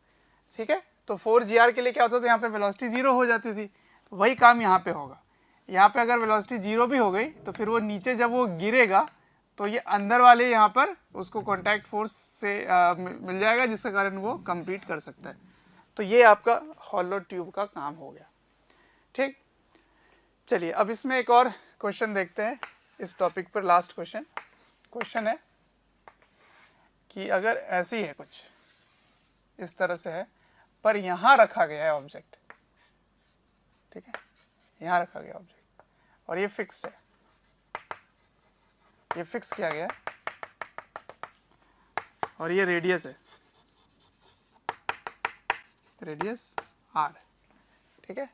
ठीक है। तो 4GR के लिए क्या होता था, यहाँ पे वेलोसिटी 0 हो जाती थी, वही काम यहाँ पे होगा। यहाँ पे अगर वेलोसिटी 0 भी हो गई तो फिर वो नीचे जब वो गिरेगा तो ये अंदर वाले यहाँ पर उसको कॉन्टैक्ट फोर्स से मिल जाएगा, जिसके कारण वो कंप्लीट कर सकता है। तो ये आपका हॉलो ट्यूब का काम हो गया, ठीक। चलिए, अब इसमें एक और क्वेश्चन देखते हैं इस टॉपिक पर। लास्ट क्वेश्चन है कि अगर ऐसी है कुछ इस तरह से है, पर यहाँ रखा गया है ऑब्जेक्ट, ठीक है, यहाँ रखा गया ऑब्जेक्ट और ये फिक्स्ड है, ये फिक्स किया गया है और ये रेडियस है, रेडियस r, ठीक है।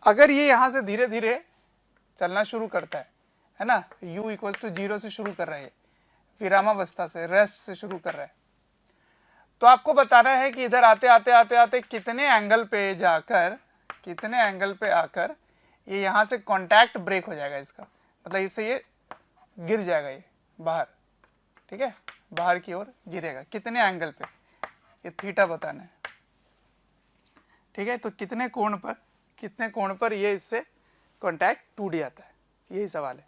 अगर ये यहां से धीरे धीरे चलना शुरू करता है ना, u = 0 से शुरू कर रहा है, विरामावस्था से, रेस्ट से शुरू कर रहा है, तो आपको बताना है कि इधर आते आते आते आते कितने एंगल पे जाकर, कितने एंगल पे आकर ये यहाँ से कांटेक्ट ब्रेक हो जाएगा इसका, मतलब इससे ये गिर जाएगा ये बाहर, ठीक है, बाहर की ओर गिरेगा, कितने एंगल पे, ये थीटा बताना है, ठीक है। तो कितने कोण पर ये इससे कांटेक्ट टूट जाता है, यही सवाल है,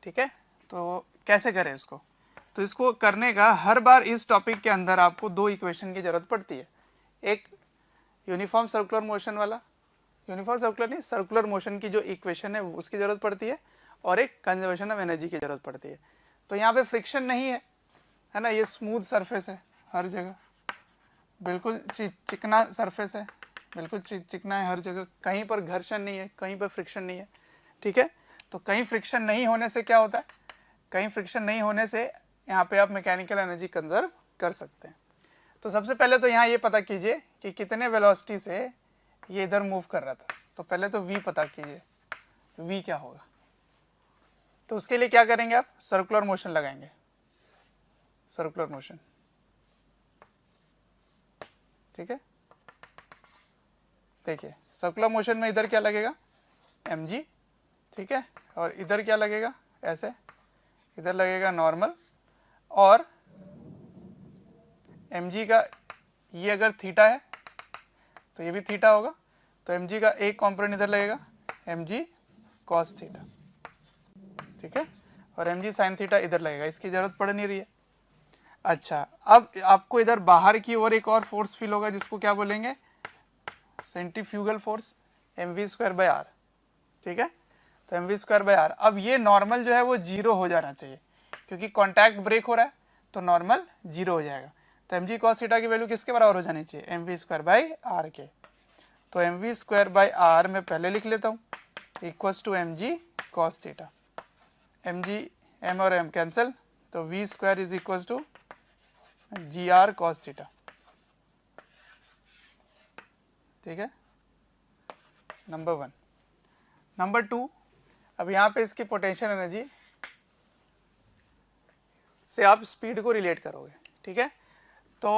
ठीक है। तो कैसे करें इसको, तो इसको करने का हर बार इस टॉपिक के अंदर आपको दो इक्वेशन की जरूरत पड़ती है, एक यूनिफॉर्म सर्कुलर मोशन वाला, यूनिफॉर्म सर्कुलर नहीं, सर्कुलर मोशन की जो इक्वेशन है उसकी ज़रूरत पड़ती है, और एक कंजर्वेशन ऑफ एनर्जी की ज़रूरत पड़ती है। तो यहाँ पे फ्रिक्शन नहीं है ना, ये स्मूथ सरफेस है हर जगह, बिल्कुल चिकना सरफेस है, बिल्कुल चिकना है हर जगह, कहीं पर घर्षण नहीं है, कहीं पर फ्रिक्शन नहीं है, ठीक है। तो कहीं फ्रिक्शन नहीं होने से क्या होता है, कहीं फ्रिक्शन नहीं होने से यहाँ पे आप मैकेनिकल एनर्जी कंजर्व कर सकते हैं। तो सबसे पहले तो यहाँ ये पता कीजिए कि कितने वेलोसिटी से ये इधर मूव कर रहा था, तो पहले तो v पता कीजिए, v क्या होगा। तो उसके लिए क्या करेंगे, आप सर्कुलर मोशन लगाएंगे, सर्कुलर मोशन, ठीक है। देखिए सर्कुलर मोशन में इधर क्या लगेगा, mg, ठीक है, और इधर क्या लगेगा, ऐसे इधर लगेगा नॉर्मल, और mg का ये अगर थीटा है तो ये भी थीटा होगा, तो mg का एक कॉम्पोनेंट इधर लगेगा mg cos थीटा, ठीक है, और mg sin थीटा इधर लगेगा, इसकी जरूरत पड़ नहीं रही है। अच्छा, अब आपको इधर बाहर की ओर एक और फोर्स फील होगा जिसको क्या बोलेंगे, सेंट्रीफ्यूगल फोर्स, mv²/r, ठीक है। तो mv²/r, अब ये नॉर्मल जो है वो 0 हो जाना चाहिए, क्योंकि कॉन्टैक्ट ब्रेक हो रहा है तो नॉर्मल 0 हो जाएगा। तो mg cos थीटा की वैल्यू किसके बराबर हो जानी चाहिए, mv²/r के। तो mv²/r में पहले लिख लेता हूँ, equals to mg cos theta, mg m और m कैंसिल, तो v² is equals to gr cos theta, ठीक है, नंबर 1। नंबर 2, अब यहाँ पे इसकी पोटेंशियल एनर्जी से आप स्पीड को रिलेट करोगे, ठीक है। तो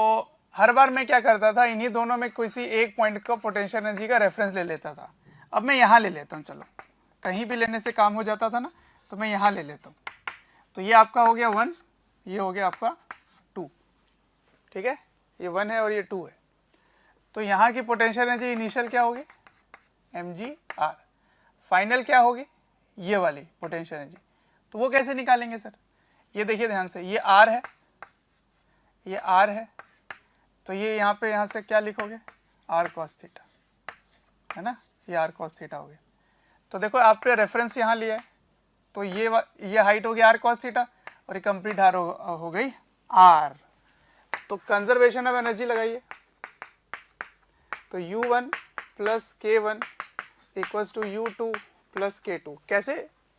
हर बार मैं क्या करता था, इन्हीं दोनों में किसी एक पॉइंट का पोटेंशियल एनर्जी का रेफरेंस ले लेता था। अब मैं यहाँ ले लेता हूँ, चलो कहीं भी लेने से काम हो जाता था ना, तो मैं यहाँ ले लेता हूँ। तो ये आपका हो गया 1, ये हो गया आपका 2, ठीक है, ये 1 है और ये 2 है। तो यहाँ की पोटेंशियल एनर्जी इनिशियल क्या होगी, mg r, फाइनल क्या होगी, ये वाली पोटेंशियल एनर्जी, तो वो कैसे निकालेंगे सर? ये देखिए ध्यान से, ये r है, ये r है, तो ये यहाँ पे यहाँ से क्या लिखोगे, r cos थीटा, है ना, ये r cos थीटा हो गया। तो देखो आपने रेफरेंस यहाँ लिया है, तो ये हाइट हो गई r cos थीटा और ये कंप्लीट हार हो गई r। तो कंजर्वेशन ऑफ एनर्जी लगाइए, तो u1 plus k1 equals to u2 plus k2।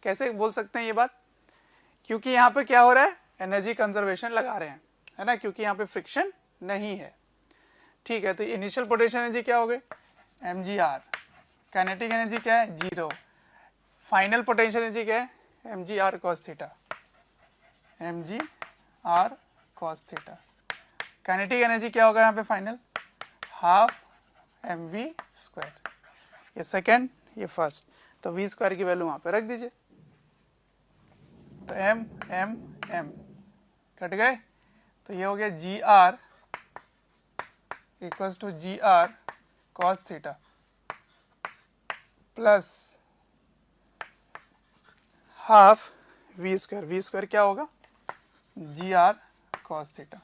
कैसे बोल सकते हैं ये बात? क्योंकि यहाँ पे क्या हो रहा है, एनर्जी कंजर्वेशन लगा रहे हैं, है ना, क्योंकि यहाँ पे फ्रिक्शन नहीं है। ठीक है, तो इनिशियल पोटेंशियल एनर्जी क्या हो गई, mgr। काइनेटिक एनर्जी क्या है, 0। फाइनल पोटेंशियल एनर्जी क्या है, mgr cos theta, mgr cos theta. Kinetic energy क्या होगा यहाँ पे फाइनल, हाफ mv स्क्वायर, ये सेकेंड ये फर्स्ट, तो v स्क्वायर की वैल्यू वहाँ पे रख दीजिए, तो m कट गए, तो ये हो गया gr equals to gr cos theta plus half v square क्या होगा, gr cos थीटा।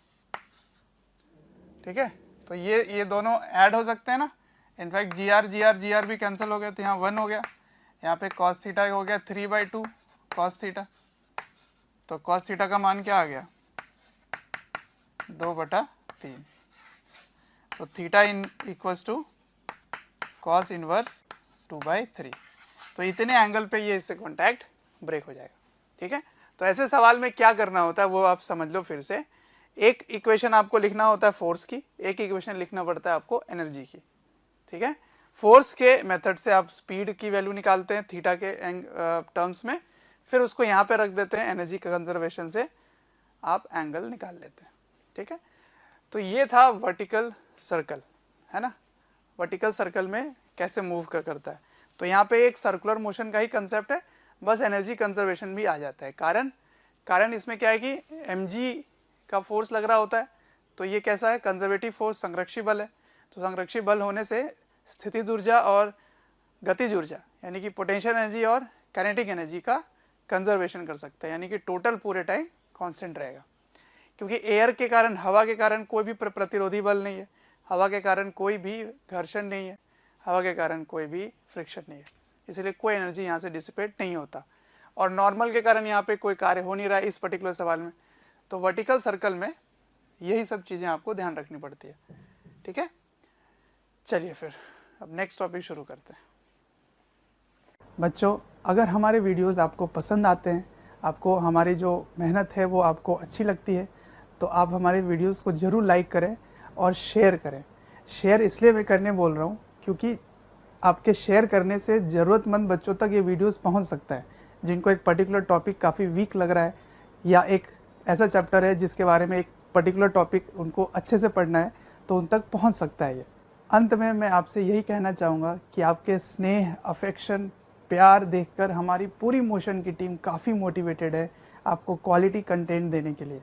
ठीक है, तो ये दोनों ऐड हो सकते हैं ना, इनफैक्ट gr भी कैंसिल हो गया, तो यहाँ 1 हो गया, यहाँ पे cos थीटा हो गया 3/2 cos थीटा, तो cos थीटा का मान क्या आ गया, 2/3, तो theta equals to cos inverse 2/3। तो इतने एंगल पे ये इससे कॉन्टैक्ट ब्रेक हो जाएगा। ठीक है, तो ऐसे सवाल में क्या करना होता है वो आप समझ लो फिर से। एक इक्वेशन आपको लिखना होता है फोर्स की, एक इक्वेशन लिखना पड़ता है आपको एनर्जी की। ठीक है, फोर्स के मेथड से आप स्पीड की वैल्यू निकालते हैं थीटा के टर्म्स में, फिर उसको यहाँ पे रख देते हैं, एनर्जी कंजर्वेशन से आप एंगल निकाल लेते हैं। ठीक है, तो ये था वर्टिकल सर्कल, है ना, वर्टिकल सर्कल में कैसे मूव करता है। तो यहाँ पे एक सर्कुलर मोशन का ही कंसेप्ट है, बस एनर्जी कंजर्वेशन भी आ जाता है। कारण इसमें क्या है कि mg का फोर्स लग रहा होता है, तो ये कैसा है, कंजर्वेटिव फोर्स, संरक्षी बल है। तो संरक्षी बल होने से स्थितिज ऊर्जा और गतिज ऊर्जा यानी कि पोटेंशियल एनर्जी और काइनेटिक एनर्जी का कंजर्वेशन कर सकता है, यानी कि टोटल पूरे टाइम कांस्टेंट रहेगा। क्योंकि एयर के कारण, हवा के कारण कोई भी प्रतिरोधी बल नहीं है, हवा के कारण कोई भी घर्षण नहीं है, हवा के कारण कोई भी फ्रिक्शन नहीं है, इसलिए कोई एनर्जी यहाँ से डिसिपेट नहीं होता। और नॉर्मल के कारण यहाँ पे कोई कार्य हो नहीं रहा है इस पर्टिकुलर सवाल में। तो वर्टिकल सर्कल में यही सब चीज़ें आपको ध्यान रखनी पड़ती है। ठीक है, चलिए फिर अब नेक्स्ट टॉपिक शुरू करते हैं। बच्चों, अगर हमारे वीडियोस आपको पसंद आते हैं, आपको हमारी जो मेहनत है वो आपको अच्छी लगती है, तो आप हमारे वीडियोस को ज़रूर लाइक करें और शेयर करें। शेयर इसलिए मैं करने बोल रहा हूँ क्योंकि आपके शेयर करने से ज़रूरतमंद बच्चों तक ये वीडियोस पहुँच सकता है, जिनको एक पर्टिकुलर टॉपिक काफ़ी वीक लग रहा है, या एक ऐसा चैप्टर है जिसके बारे में एक पर्टिकुलर टॉपिक उनको अच्छे से पढ़ना है, तो उन तक पहुँच सकता है ये। अंत में मैं आपसे यही कहना चाहूँगा कि आपके स्नेह, अफेक्शन, प्यार देखकर हमारी पूरी मोशन की टीम काफ़ी मोटिवेटेड है आपको क्वालिटी कंटेंट देने के लिए।